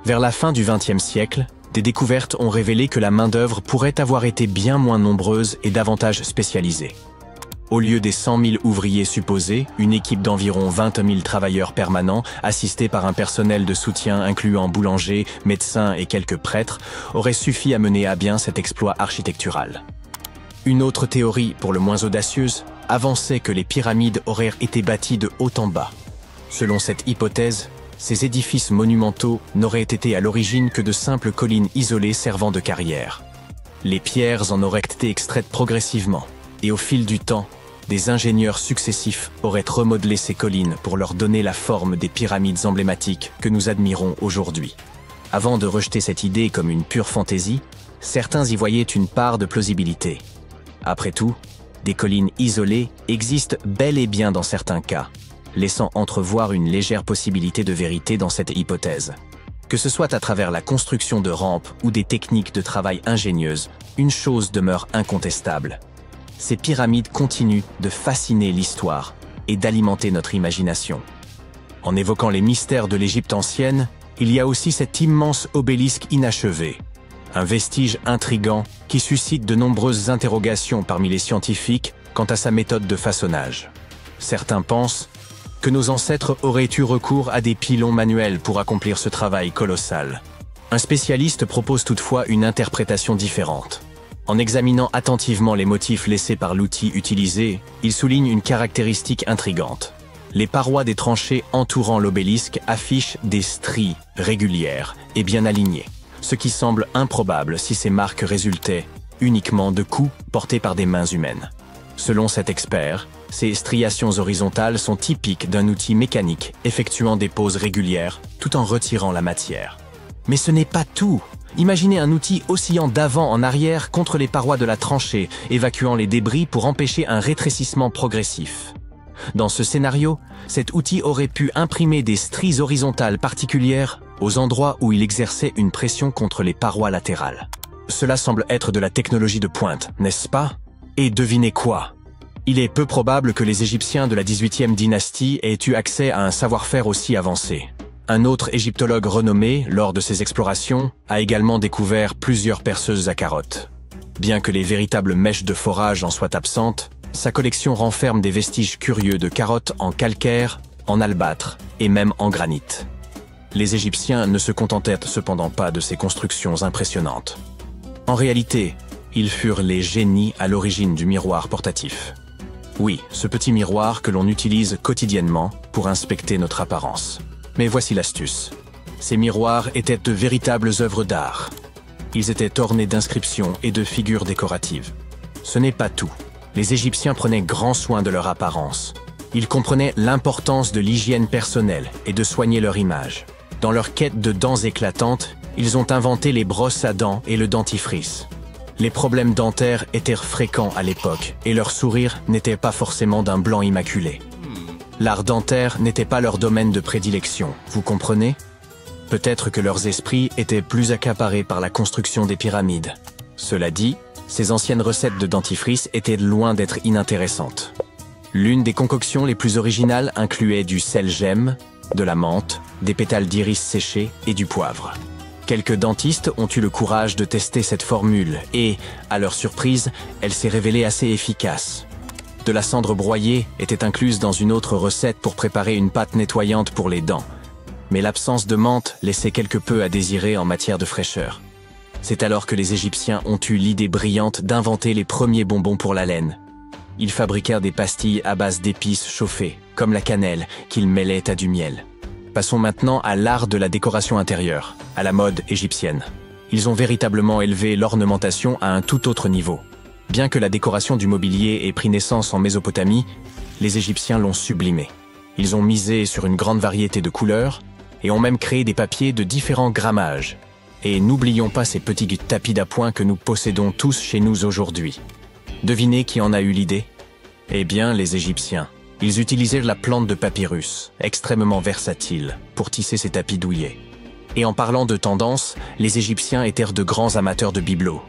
Vers la fin du XXe siècle, des découvertes ont révélé que la main-d'œuvre pourrait avoir été bien moins nombreuse et davantage spécialisée. Au lieu des 100 000 ouvriers supposés, une équipe d'environ 20 000 travailleurs permanents, assistés par un personnel de soutien incluant boulangers, médecins et quelques prêtres, aurait suffi à mener à bien cet exploit architectural. Une autre théorie, pour le moins audacieuse, avançait que les pyramides auraient été bâties de haut en bas. Selon cette hypothèse, ces édifices monumentaux n'auraient été à l'origine que de simples collines isolées servant de carrières. Les pierres en auraient été extraites progressivement, et au fil du temps, des ingénieurs successifs auraient remodelé ces collines pour leur donner la forme des pyramides emblématiques que nous admirons aujourd'hui. Avant de rejeter cette idée comme une pure fantaisie, certains y voyaient une part de plausibilité. Après tout, des collines isolées existent bel et bien dans certains cas, laissant entrevoir une légère possibilité de vérité dans cette hypothèse. Que ce soit à travers la construction de rampes ou des techniques de travail ingénieuses, une chose demeure incontestable. Ces pyramides continuent de fasciner l'histoire et d'alimenter notre imagination. En évoquant les mystères de l'Égypte ancienne, il y a aussi cet immense obélisque inachevé. Un vestige intrigant qui suscite de nombreuses interrogations parmi les scientifiques quant à sa méthode de façonnage. Certains pensent que nos ancêtres auraient eu recours à des pilons manuels pour accomplir ce travail colossal. Un spécialiste propose toutefois une interprétation différente. En examinant attentivement les motifs laissés par l'outil utilisé, il souligne une caractéristique intrigante. Les parois des tranchées entourant l'obélisque affichent des stries régulières et bien alignées, ce qui semble improbable si ces marques résultaient uniquement de coups portés par des mains humaines. Selon cet expert, ces striations horizontales sont typiques d'un outil mécanique effectuant des pauses régulières tout en retirant la matière. Mais ce n'est pas tout. Imaginez un outil oscillant d'avant en arrière contre les parois de la tranchée, évacuant les débris pour empêcher un rétrécissement progressif. Dans ce scénario, cet outil aurait pu imprimer des stries horizontales particulières aux endroits où il exerçait une pression contre les parois latérales. Cela semble être de la technologie de pointe, n'est-ce pas? Et devinez quoi? Il est peu probable que les Égyptiens de la 18e dynastie aient eu accès à un savoir-faire aussi avancé. Un autre égyptologue renommé, lors de ses explorations, a également découvert plusieurs perceuses à carottes. Bien que les véritables mèches de forage en soient absentes, sa collection renferme des vestiges curieux de carottes en calcaire, en albâtre et même en granit. Les Égyptiens ne se contentèrent cependant pas de ces constructions impressionnantes. En réalité, ils furent les génies à l'origine du miroir portatif. Oui, ce petit miroir que l'on utilise quotidiennement pour inspecter notre apparence. Mais voici l'astuce. Ces miroirs étaient de véritables œuvres d'art. Ils étaient ornés d'inscriptions et de figures décoratives. Ce n'est pas tout. Les Égyptiens prenaient grand soin de leur apparence. Ils comprenaient l'importance de l'hygiène personnelle et de soigner leur image. Dans leur quête de dents éclatantes, ils ont inventé les brosses à dents et le dentifrice. Les problèmes dentaires étaient fréquents à l'époque et leur sourire n'était pas forcément d'un blanc immaculé. L'art dentaire n'était pas leur domaine de prédilection, vous comprenez? Peut-être que leurs esprits étaient plus accaparés par la construction des pyramides. Cela dit, ces anciennes recettes de dentifrice étaient loin d'être inintéressantes. L'une des concoctions les plus originales incluait du sel-gemme, de la menthe, des pétales d'iris séchés et du poivre. Quelques dentistes ont eu le courage de tester cette formule et, à leur surprise, elle s'est révélée assez efficace. De la cendre broyée était incluse dans une autre recette pour préparer une pâte nettoyante pour les dents. Mais l'absence de menthe laissait quelque peu à désirer en matière de fraîcheur. C'est alors que les Égyptiens ont eu l'idée brillante d'inventer les premiers bonbons pour la laine. Ils fabriquèrent des pastilles à base d'épices chauffées, comme la cannelle, qu'ils mêlaient à du miel. Passons maintenant à l'art de la décoration intérieure, à la mode égyptienne. Ils ont véritablement élevé l'ornementation à un tout autre niveau. Bien que la décoration du mobilier ait pris naissance en Mésopotamie, les Égyptiens l'ont sublimée. Ils ont misé sur une grande variété de couleurs et ont même créé des papiers de différents grammages. Et n'oublions pas ces petits tapis d'appoint que nous possédons tous chez nous aujourd'hui. Devinez qui en a eu l'idée? Eh bien, les Égyptiens. Ils utilisèrent la plante de papyrus, extrêmement versatile, pour tisser ces tapis douillets. Et en parlant de tendance, les Égyptiens étaient de grands amateurs de bibelots.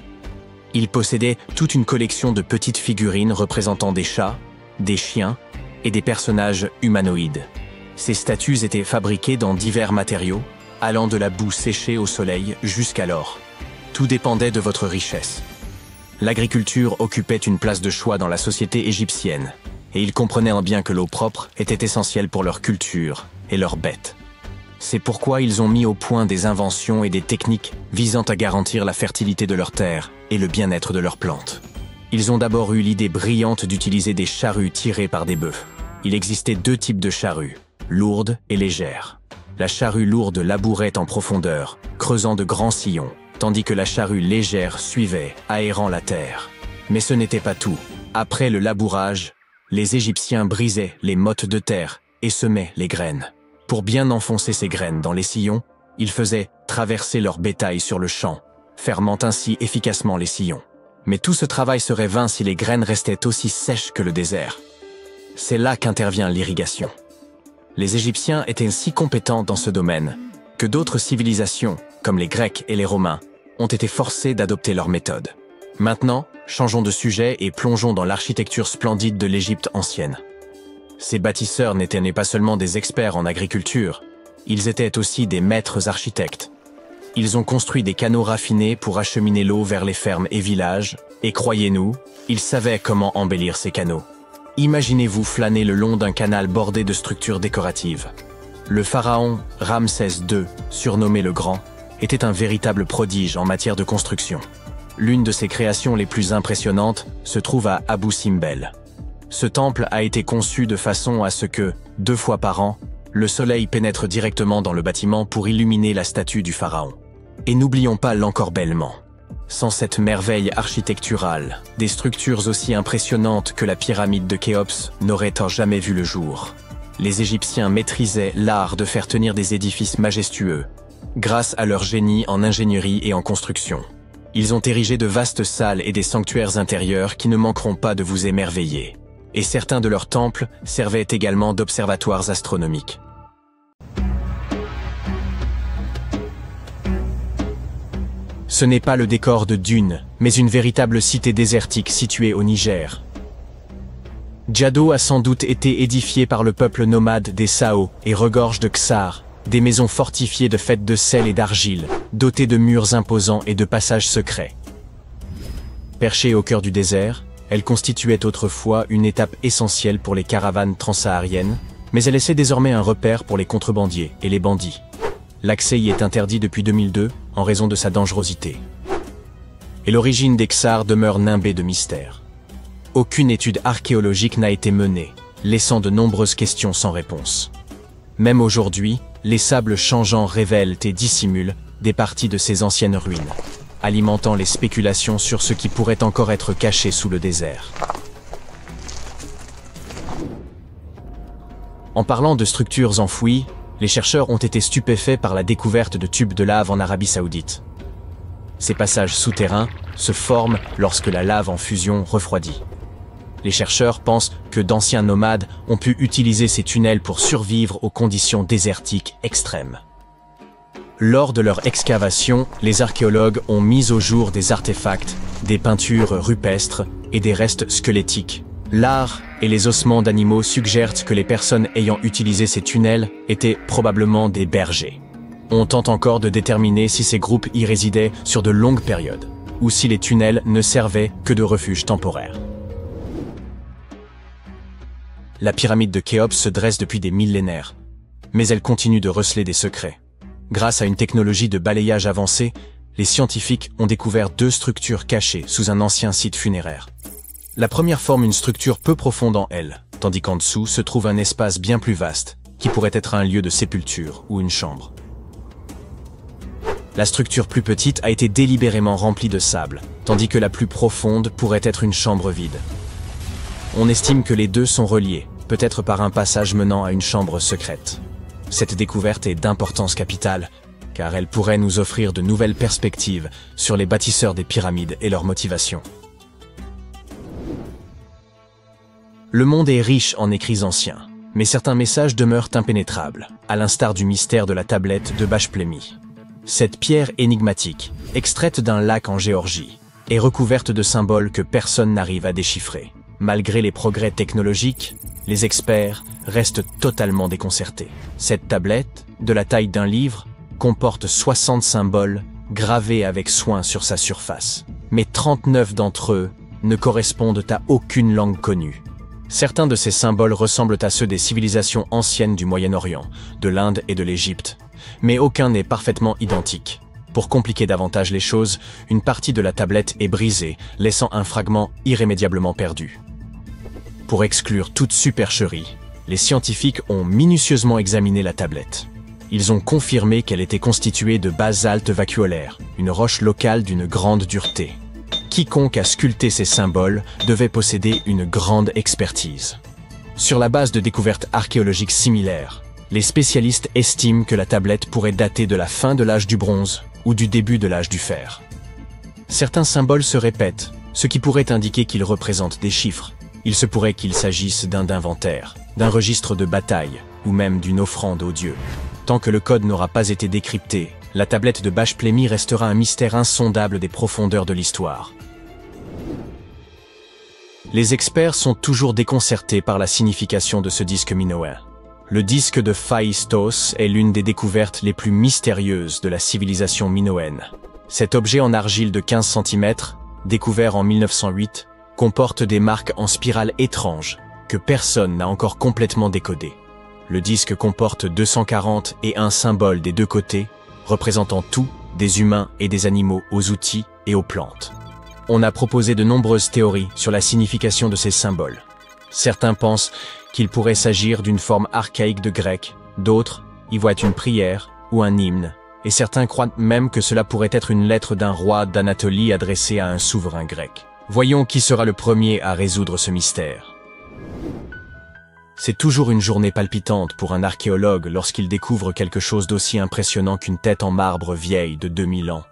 Ils possédaient toute une collection de petites figurines représentant des chats, des chiens et des personnages humanoïdes. Ces statues étaient fabriquées dans divers matériaux, allant de la boue séchée au soleil jusqu'à l'or. Tout dépendait de votre richesse. L'agriculture occupait une place de choix dans la société égyptienne, et ils comprenaient bien que l'eau propre était essentielle pour leur culture et leurs bêtes. C'est pourquoi ils ont mis au point des inventions et des techniques visant à garantir la fertilité de leurs terres et le bien-être de leurs plantes. Ils ont d'abord eu l'idée brillante d'utiliser des charrues tirées par des bœufs. Il existait deux types de charrues, lourdes et légères. La charrue lourde labourait en profondeur, creusant de grands sillons, tandis que la charrue légère suivait, aérant la terre. Mais ce n'était pas tout. Après le labourage, les Égyptiens brisaient les mottes de terre et semaient les graines. Pour bien enfoncer ces graines dans les sillons, ils faisaient traverser leur bétail sur le champ, fermant ainsi efficacement les sillons. Mais tout ce travail serait vain si les graines restaient aussi sèches que le désert. C'est là qu'intervient l'irrigation. Les Égyptiens étaient si compétents dans ce domaine que d'autres civilisations, comme les Grecs et les Romains, ont été forcés d'adopter leur méthode. Maintenant, changeons de sujet et plongeons dans l'architecture splendide de l'Égypte ancienne. Ces bâtisseurs n'étaient pas seulement des experts en agriculture, ils étaient aussi des maîtres architectes. Ils ont construit des canaux raffinés pour acheminer l'eau vers les fermes et villages, et croyez-nous, ils savaient comment embellir ces canaux. Imaginez-vous flâner le long d'un canal bordé de structures décoratives. Le pharaon Ramsès II, surnommé le Grand, était un véritable prodige en matière de construction. L'une de ses créations les plus impressionnantes se trouve à Abou Simbel. Ce temple a été conçu de façon à ce que, 2 fois par an, le soleil pénètre directement dans le bâtiment pour illuminer la statue du pharaon. Et n'oublions pas l'encorbellement. Sans cette merveille architecturale, des structures aussi impressionnantes que la pyramide de Khéops n'auraient jamais vu le jour. Les Égyptiens maîtrisaient l'art de faire tenir des édifices majestueux, grâce à leur génie en ingénierie et en construction. Ils ont érigé de vastes salles et des sanctuaires intérieurs qui ne manqueront pas de vous émerveiller. Et certains de leurs temples servaient également d'observatoires astronomiques. Ce n'est pas le décor de Dune, mais une véritable cité désertique située au Niger. Djado a sans doute été édifié par le peuple nomade des Sao et regorge de Ksar, des maisons fortifiées de faites de sel et d'argile, dotées de murs imposants et de passages secrets. Perchée au cœur du désert, elle constituait autrefois une étape essentielle pour les caravanes transsahariennes, mais elle essaie désormais un repère pour les contrebandiers et les bandits. L'accès y est interdit depuis 2002 en raison de sa dangerosité. Et l'origine des Ksar demeure nimbée de mystère. Aucune étude archéologique n'a été menée, laissant de nombreuses questions sans réponse. Même aujourd'hui, les sables changeants révèlent et dissimulent des parties de ces anciennes ruines, alimentant les spéculations sur ce qui pourrait encore être caché sous le désert. En parlant de structures enfouies, Les chercheurs ont été stupéfaits par la découverte de tubes de lave en Arabie Saoudite. Ces passages souterrains se forment lorsque la lave en fusion refroidit. Les chercheurs pensent que d'anciens nomades ont pu utiliser ces tunnels pour survivre aux conditions désertiques extrêmes. Lors de leur excavation, les archéologues ont mis au jour des artefacts, des peintures rupestres et des restes squelettiques. L'art et les ossements d'animaux suggèrent que les personnes ayant utilisé ces tunnels étaient probablement des bergers. On tente encore de déterminer si ces groupes y résidaient sur de longues périodes, ou si les tunnels ne servaient que de refuge temporaire. La pyramide de Khéops se dresse depuis des millénaires, mais elle continue de receler des secrets. Grâce à une technologie de balayage avancée, les scientifiques ont découvert 2 structures cachées sous un ancien site funéraire. La première forme une structure peu profonde en elle, tandis qu'en dessous se trouve un espace bien plus vaste, qui pourrait être un lieu de sépulture ou une chambre. La structure plus petite a été délibérément remplie de sable, tandis que la plus profonde pourrait être une chambre vide. On estime que les 2 sont reliés, peut-être par un passage menant à une chambre secrète. Cette découverte est d'importance capitale, car elle pourrait nous offrir de nouvelles perspectives sur les bâtisseurs des pyramides et leurs motivations. Le monde est riche en écrits anciens, mais certains messages demeurent impénétrables, à l'instar du mystère de la tablette de Bachplémy. Cette pierre énigmatique, extraite d'un lac en Géorgie, est recouverte de symboles que personne n'arrive à déchiffrer. Malgré les progrès technologiques, les experts restent totalement déconcertés. Cette tablette, de la taille d'un livre, comporte 60 symboles gravés avec soin sur sa surface. Mais 39 d'entre eux ne correspondent à aucune langue connue. Certains de ces symboles ressemblent à ceux des civilisations anciennes du Moyen-Orient, de l'Inde et de l'Égypte, mais aucun n'est parfaitement identique. Pour compliquer davantage les choses, une partie de la tablette est brisée, laissant un fragment irrémédiablement perdu. Pour exclure toute supercherie, les scientifiques ont minutieusement examiné la tablette. Ils ont confirmé qu'elle était constituée de basalte vacuolaire, une roche locale d'une grande dureté. Quiconque a sculpté ces symboles devait posséder une grande expertise. Sur la base de découvertes archéologiques similaires, les spécialistes estiment que la tablette pourrait dater de la fin de l'âge du bronze ou du début de l'âge du fer. Certains symboles se répètent, ce qui pourrait indiquer qu'ils représentent des chiffres. Il se pourrait qu'il s'agisse d'un inventaire, d'un registre de bataille ou même d'une offrande aux dieux. Tant que le code n'aura pas été décrypté, la tablette de Bachplémy restera un mystère insondable des profondeurs de l'histoire. Les experts sont toujours déconcertés par la signification de ce disque minoen. Le disque de Phaistos est l'une des découvertes les plus mystérieuses de la civilisation minoenne. Cet objet en argile de 15 cm, découvert en 1908, comporte des marques en spirale étranges que personne n'a encore complètement décodées. Le disque comporte 240 et un symboles des 2 côtés, représentant tout, des humains et des animaux aux outils et aux plantes. On a proposé de nombreuses théories sur la signification de ces symboles. Certains pensent qu'il pourrait s'agir d'une forme archaïque de grec, d'autres y voient une prière ou un hymne, et certains croient même que cela pourrait être une lettre d'un roi d'Anatolie adressée à un souverain grec. Voyons qui sera le premier à résoudre ce mystère. C'est toujours une journée palpitante pour un archéologue lorsqu'il découvre quelque chose d'aussi impressionnant qu'une tête en marbre vieille de 2000 ans.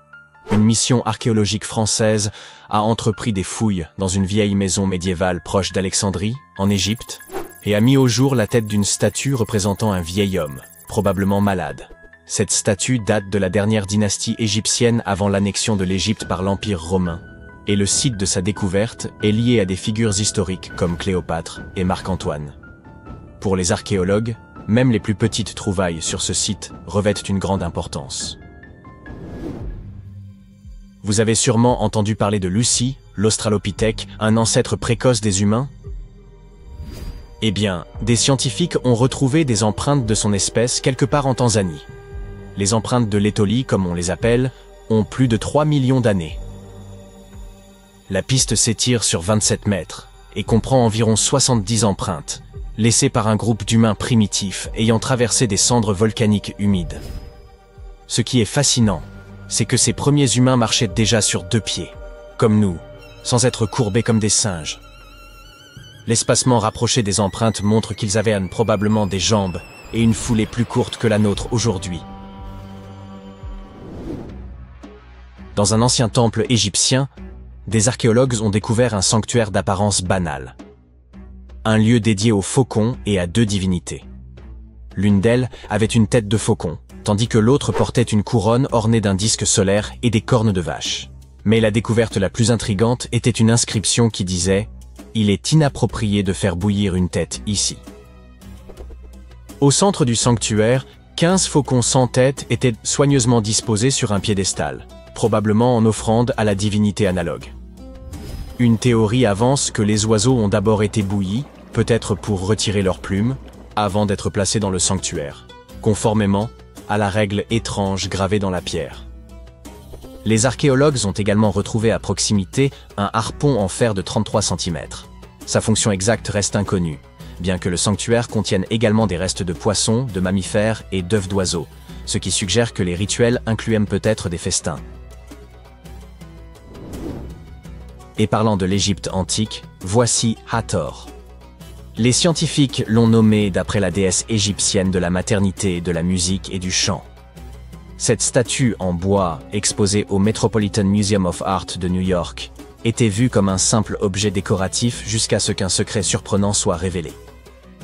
Une mission archéologique française a entrepris des fouilles dans une vieille maison médiévale proche d'Alexandrie, en Égypte, et a mis au jour la tête d'une statue représentant un vieil homme, probablement malade. Cette statue date de la dernière dynastie égyptienne avant l'annexion de l'Égypte par l'Empire romain, et le site de sa découverte est lié à des figures historiques comme Cléopâtre et Marc-Antoine. Pour les archéologues, même les plus petites trouvailles sur ce site revêtent une grande importance. Vous avez sûrement entendu parler de Lucie, l'Australopithèque, un ancêtre précoce des humains? Eh bien, des scientifiques ont retrouvé des empreintes de son espèce quelque part en Tanzanie. Les empreintes de l'étolie, comme on les appelle, ont plus de 3 millions d'années. La piste s'étire sur 27 mètres et comprend environ 70 empreintes, laissées par un groupe d'humains primitifs ayant traversé des cendres volcaniques humides. Ce qui est fascinant, c'est que ces premiers humains marchaient déjà sur 2 pieds, comme nous, sans être courbés comme des singes. L'espacement rapproché des empreintes montre qu'ils avaient probablement des jambes et une foulée plus courte que la nôtre aujourd'hui. Dans un ancien temple égyptien, des archéologues ont découvert un sanctuaire d'apparence banale. Un lieu dédié aux faucons et à 2 divinités. L'une d'elles avait une tête de faucon, tandis que l'autre portait une couronne ornée d'un disque solaire et des cornes de vache. Mais la découverte la plus intrigante était une inscription qui disait « Il est inapproprié de faire bouillir une tête ici ». Au centre du sanctuaire, 15 faucons sans tête étaient soigneusement disposés sur un piédestal, probablement en offrande à la divinité analogue. Une théorie avance que les oiseaux ont d'abord été bouillis, peut-être pour retirer leurs plumes, avant d'être placés dans le sanctuaire, conformément à la règle étrange gravée dans la pierre. Les archéologues ont également retrouvé à proximité un harpon en fer de 33 cm. Sa fonction exacte reste inconnue, bien que le sanctuaire contienne également des restes de poissons, de mammifères et d'œufs d'oiseaux, ce qui suggère que les rituels incluaient peut-être des festins. Et parlant de l'Égypte antique, voici Hathor. Les scientifiques l'ont nommé d'après la déesse égyptienne de la maternité, de la musique et du chant. Cette statue en bois, exposée au Metropolitan Museum of Art de New York, était vue comme un simple objet décoratif jusqu'à ce qu'un secret surprenant soit révélé.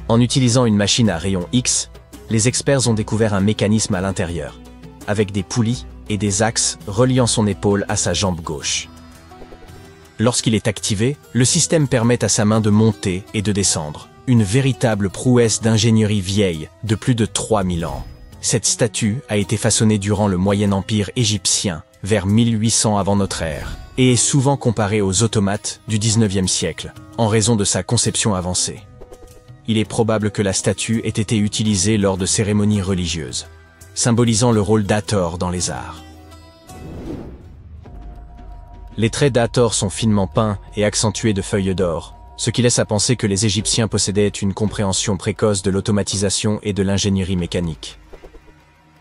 En utilisant une machine à rayons X, les experts ont découvert un mécanisme à l'intérieur, avec des poulies et des axes reliant son épaule à sa jambe gauche. Lorsqu'il est activé, le système permet à sa main de monter et de descendre. Une véritable prouesse d'ingénierie vieille de plus de 3000 ans. Cette statue a été façonnée durant le Moyen Empire égyptien, vers 1800 avant notre ère, et est souvent comparée aux automates du 19e siècle, en raison de sa conception avancée. Il est probable que la statue ait été utilisée lors de cérémonies religieuses, symbolisant le rôle d'Hathor dans les arts. Les traits d'Hathor sont finement peints et accentués de feuilles d'or, ce qui laisse à penser que les Égyptiens possédaient une compréhension précoce de l'automatisation et de l'ingénierie mécanique.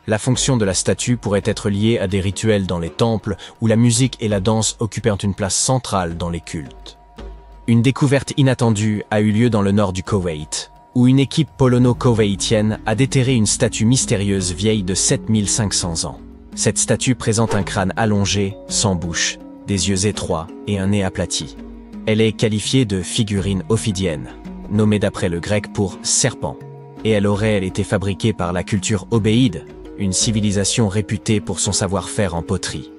La fonction de la statue pourrait être liée à des rituels dans les temples où la musique et la danse occupèrent une place centrale dans les cultes. Une découverte inattendue a eu lieu dans le nord du Koweït, où une équipe polono-koweïtienne a déterré une statue mystérieuse vieille de 7500 ans. Cette statue présente un crâne allongé, sans bouche, des yeux étroits et un nez aplati. Elle est qualifiée de figurine ophidienne, nommée d'après le grec pour serpent, et elle aurait été fabriquée par la culture obéide, une civilisation réputée pour son savoir-faire en poterie.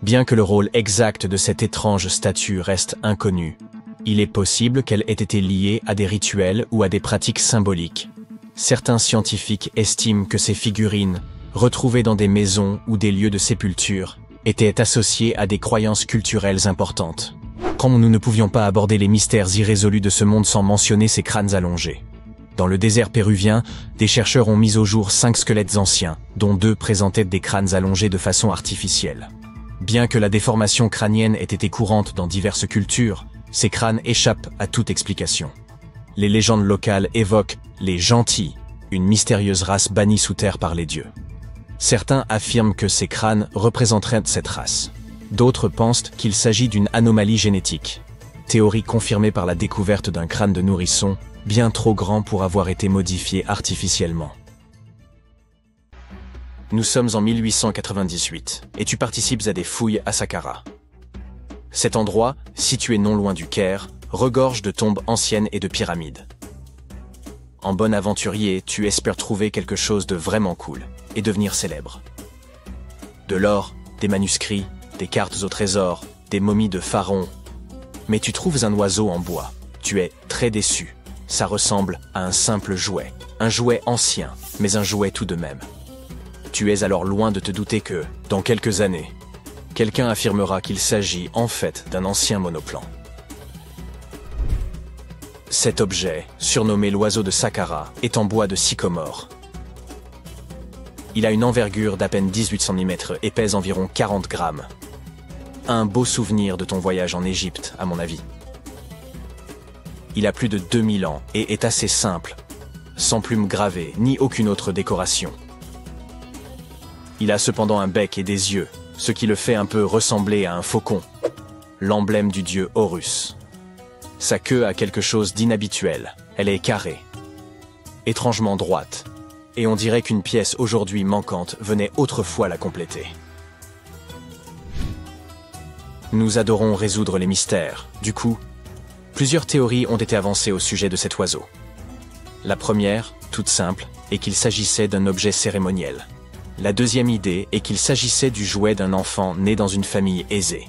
Bien que le rôle exact de cette étrange statue reste inconnu, il est possible qu'elle ait été liée à des rituels ou à des pratiques symboliques. Certains scientifiques estiment que ces figurines, retrouvées dans des maisons ou des lieux de sépulture, étaient associées à des croyances culturelles importantes. Comme nous ne pouvions pas aborder les mystères irrésolus de ce monde sans mentionner ces crânes allongés. Dans le désert péruvien, des chercheurs ont mis au jour 5 squelettes anciens, dont 2 présentaient des crânes allongés de façon artificielle. Bien que la déformation crânienne ait été courante dans diverses cultures, ces crânes échappent à toute explication. Les légendes locales évoquent les gentils, une mystérieuse race bannie sous terre par les dieux. Certains affirment que ces crânes représenteraient cette race. D'autres pensent qu'il s'agit d'une anomalie génétique. Théorie confirmée par la découverte d'un crâne de nourrisson, bien trop grand pour avoir été modifié artificiellement. Nous sommes en 1898, et tu participes à des fouilles à Saqqara. Cet endroit, situé non loin du Caire, regorge de tombes anciennes et de pyramides. En bon aventurier, tu espères trouver quelque chose de vraiment cool et devenir célèbre. De l'or, des manuscrits, des cartes au trésor, des momies de pharaons. Mais tu trouves un oiseau en bois. Tu es très déçu. Ça ressemble à un simple jouet. Un jouet ancien, mais un jouet tout de même. Tu es alors loin de te douter que, dans quelques années, quelqu'un affirmera qu'il s'agit en fait d'un ancien monoplan. Cet objet, surnommé l'oiseau de Saqqara, est en bois de sycomore. Il a une envergure d'à peine 18 cm et pèse environ 40 grammes. Un beau souvenir de ton voyage en Égypte, à mon avis. Il a plus de 2000 ans et est assez simple, sans plumes gravées ni aucune autre décoration. Il a cependant un bec et des yeux, ce qui le fait un peu ressembler à un faucon, l'emblème du dieu Horus. Sa queue a quelque chose d'inhabituel, elle est carrée. étrangement droite, et on dirait qu'une pièce aujourd'hui manquante venait autrefois la compléter. Nous adorons résoudre les mystères. Du coup, plusieurs théories ont été avancées au sujet de cet oiseau. La première, toute simple, est qu'il s'agissait d'un objet cérémoniel. La deuxième idée est qu'il s'agissait du jouet d'un enfant né dans une famille aisée.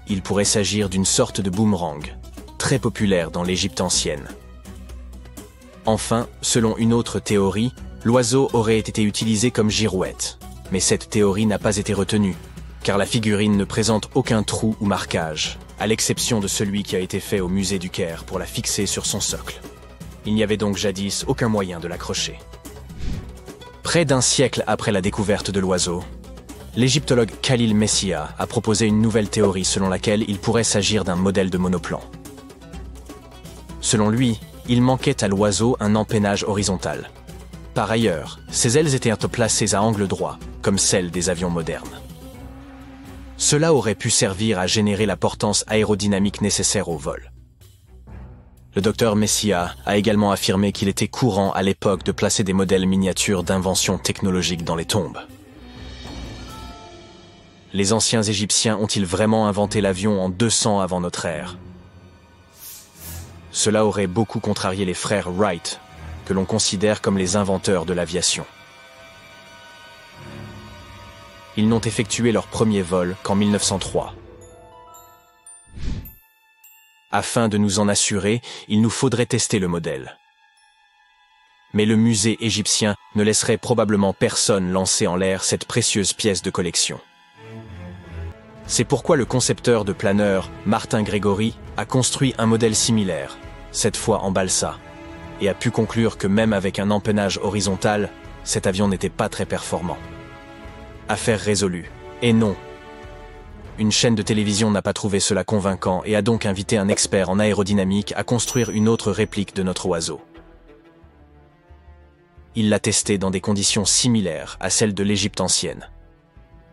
Il pourrait s'agir d'une sorte de boomerang, très populaire dans l'Égypte ancienne. Enfin, selon une autre théorie, l'oiseau aurait été utilisé comme girouette. Mais cette théorie n'a pas été retenue, car la figurine ne présente aucun trou ou marquage, à l'exception de celui qui a été fait au musée du Caire pour la fixer sur son socle. Il n'y avait donc jadis aucun moyen de l'accrocher. Près d'un siècle après la découverte de l'oiseau, l'égyptologue Khalil Messia a proposé une nouvelle théorie selon laquelle il pourrait s'agir d'un modèle de monoplan. Selon lui, il manquait à l'oiseau un empennage horizontal. Par ailleurs, ses ailes étaient placées à angle droit, comme celles des avions modernes. Cela aurait pu servir à générer la portance aérodynamique nécessaire au vol. Le docteur Messia a également affirmé qu'il était courant à l'époque de placer des modèles miniatures d'inventions technologiques dans les tombes. Les anciens Égyptiens ont-ils vraiment inventé l'avion en 200 avant notre ère? Cela aurait beaucoup contrarié les frères Wright, que l'on considère comme les inventeurs de l'aviation. Ils n'ont effectué leur premier vol qu'en 1903. Afin de nous en assurer, il nous faudrait tester le modèle. Mais le musée égyptien ne laisserait probablement personne lancer en l'air cette précieuse pièce de collection. C'est pourquoi le concepteur de planeur, Martin Grégory, a construit un modèle similaire, cette fois en balsa, et a pu conclure que même avec un empennage horizontal, cet avion n'était pas très performant. Affaire résolue. Et non. Une chaîne de télévision n'a pas trouvé cela convaincant et a donc invité un expert en aérodynamique à construire une autre réplique de notre oiseau. Il l'a testé dans des conditions similaires à celles de l'Égypte ancienne,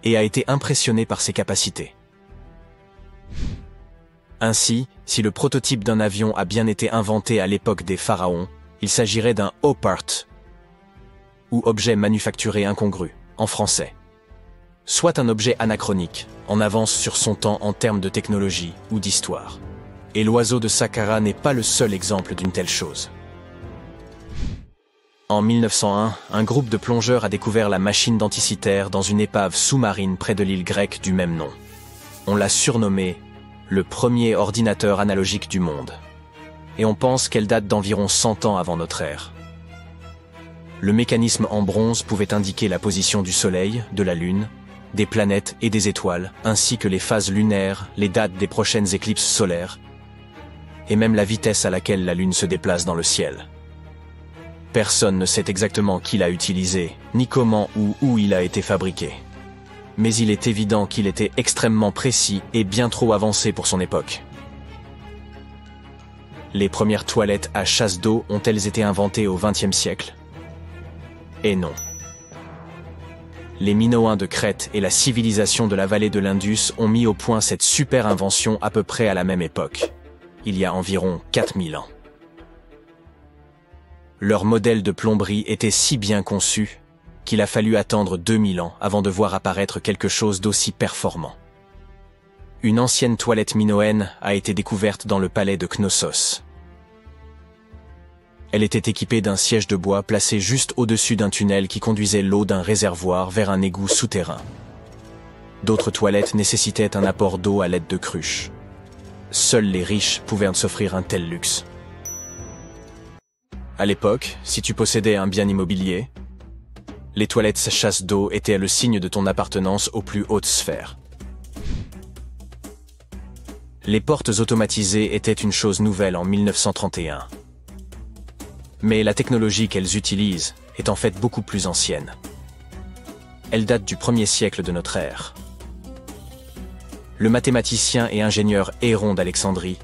et a été impressionné par ses capacités. Ainsi, si le prototype d'un avion a bien été inventé à l'époque des pharaons, il s'agirait d'un OPART, ou objet manufacturé incongru, en français. Soit un objet anachronique, en avance sur son temps en termes de technologie ou d'histoire. Et l'oiseau de Saqqara n'est pas le seul exemple d'une telle chose. En 1901, un groupe de plongeurs a découvert la machine d'Anticythère dans une épave sous-marine près de l'île grecque du même nom. On l'a surnommée le premier ordinateur analogique du monde. Et on pense qu'elle date d'environ 100 ans avant notre ère. Le mécanisme en bronze pouvait indiquer la position du Soleil, de la Lune, des planètes et des étoiles, ainsi que les phases lunaires, les dates des prochaines éclipses solaires, et même la vitesse à laquelle la Lune se déplace dans le ciel. Personne ne sait exactement qui l'a utilisé, ni comment ou où il a été fabriqué. Mais il est évident qu'il était extrêmement précis et bien trop avancé pour son époque. Les premières toilettes à chasse d'eau ont-elles été inventées au XXe siècle? Et non. Les Minoens de Crète et la civilisation de la vallée de l'Indus ont mis au point cette super invention à peu près à la même époque, il y a environ 4000 ans. Leur modèle de plomberie était si bien conçu qu'il a fallu attendre 2000 ans avant de voir apparaître quelque chose d'aussi performant. Une ancienne toilette minoenne a été découverte dans le palais de Knossos. Elle était équipée d'un siège de bois placé juste au-dessus d'un tunnel qui conduisait l'eau d'un réservoir vers un égout souterrain. D'autres toilettes nécessitaient un apport d'eau à l'aide de cruches. Seuls les riches pouvaient s'offrir un tel luxe. À l'époque, si tu possédais un bien immobilier, les toilettes chasse d'eau étaient le signe de ton appartenance aux plus hautes sphères. Les portes automatisées étaient une chose nouvelle en 1931. Mais la technologie qu'elles utilisent est en fait beaucoup plus ancienne. Elle date du 1er siècle de notre ère. Le mathématicien et ingénieur Héron d'Alexandrie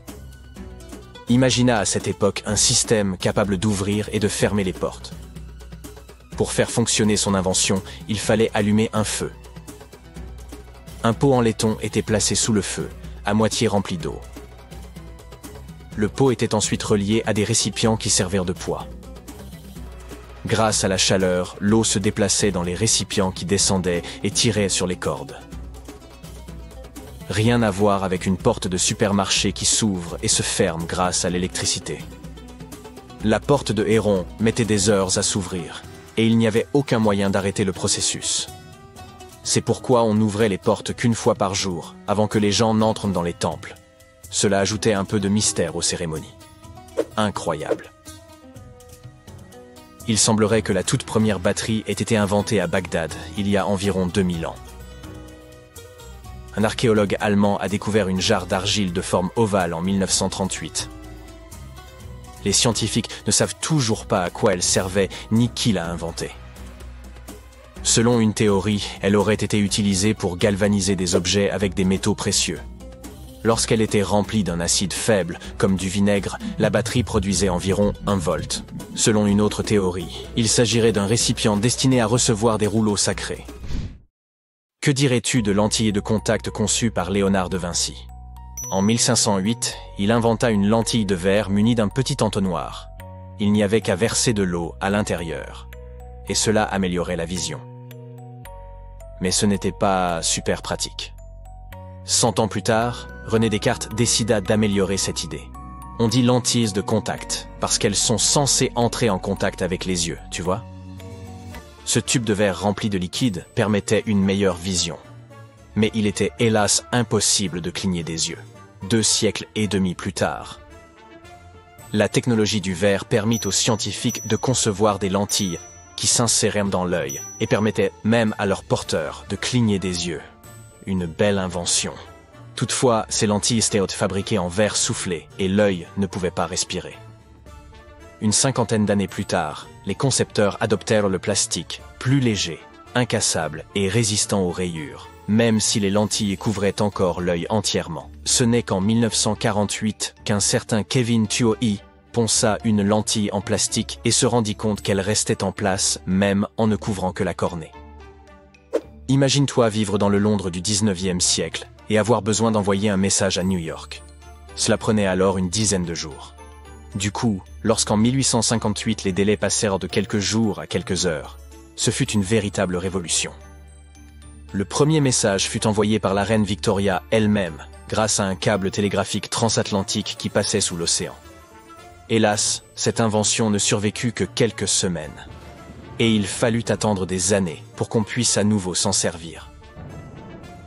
imagina à cette époque un système capable d'ouvrir et de fermer les portes. Pour faire fonctionner son invention, il fallait allumer un feu. Un pot en laiton était placé sous le feu, à moitié rempli d'eau. Le pot était ensuite relié à des récipients qui servirent de poids. Grâce à la chaleur, l'eau se déplaçait dans les récipients qui descendaient et tiraient sur les cordes. Rien à voir avec une porte de supermarché qui s'ouvre et se ferme grâce à l'électricité. La porte de Héron mettait des heures à s'ouvrir, et il n'y avait aucun moyen d'arrêter le processus. C'est pourquoi on n'ouvrait les portes qu'une fois par jour, avant que les gens n'entrent dans les temples. Cela ajoutait un peu de mystère aux cérémonies. Incroyable. Il semblerait que la toute première batterie ait été inventée à Bagdad, il y a environ 2000 ans. Un archéologue allemand a découvert une jarre d'argile de forme ovale en 1938. Les scientifiques ne savent toujours pas à quoi elle servait ni qui l'a inventée. Selon une théorie, elle aurait été utilisée pour galvaniser des objets avec des métaux précieux. Lorsqu'elle était remplie d'un acide faible, comme du vinaigre, la batterie produisait environ 1 volt. Selon une autre théorie, il s'agirait d'un récipient destiné à recevoir des rouleaux sacrés. Que dirais-tu de lentilles de contact conçues par Léonard de Vinci? En 1508, il inventa une lentille de verre munie d'un petit entonnoir. Il n'y avait qu'à verser de l'eau à l'intérieur, et cela améliorait la vision. Mais ce n'était pas super pratique. 100 ans plus tard, René Descartes décida d'améliorer cette idée. On dit lentilles de contact, parce qu'elles sont censées entrer en contact avec les yeux, tu vois? Ce tube de verre rempli de liquide permettait une meilleure vision. Mais il était hélas impossible de cligner des yeux. 2 siècles et demi plus tard. La technologie du verre permit aux scientifiques de concevoir des lentilles qui s'inséraient dans l'œil et permettaient même à leurs porteurs de cligner des yeux. Une belle invention. Toutefois, ces lentilles étaient fabriquées en verre soufflé et l'œil ne pouvait pas respirer. Une 50aine d'années plus tard, les concepteurs adoptèrent le plastique, plus léger, incassable et résistant aux rayures, même si les lentilles couvraient encore l'œil entièrement. Ce n'est qu'en 1948 qu'un certain Kevin Tuohy ponça une lentille en plastique et se rendit compte qu'elle restait en place même en ne couvrant que la cornée. Imagine-toi vivre dans le Londres du 19e siècle et avoir besoin d'envoyer un message à New York. Cela prenait alors une dizaine de jours. Du coup, lorsqu'en 1858 les délais passèrent de quelques jours à quelques heures, ce fut une véritable révolution. Le premier message fut envoyé par la reine Victoria elle-même, grâce à un câble télégraphique transatlantique qui passait sous l'océan. Hélas, cette invention ne survécut que quelques semaines. Et il fallut attendre des années pour qu'on puisse à nouveau s'en servir.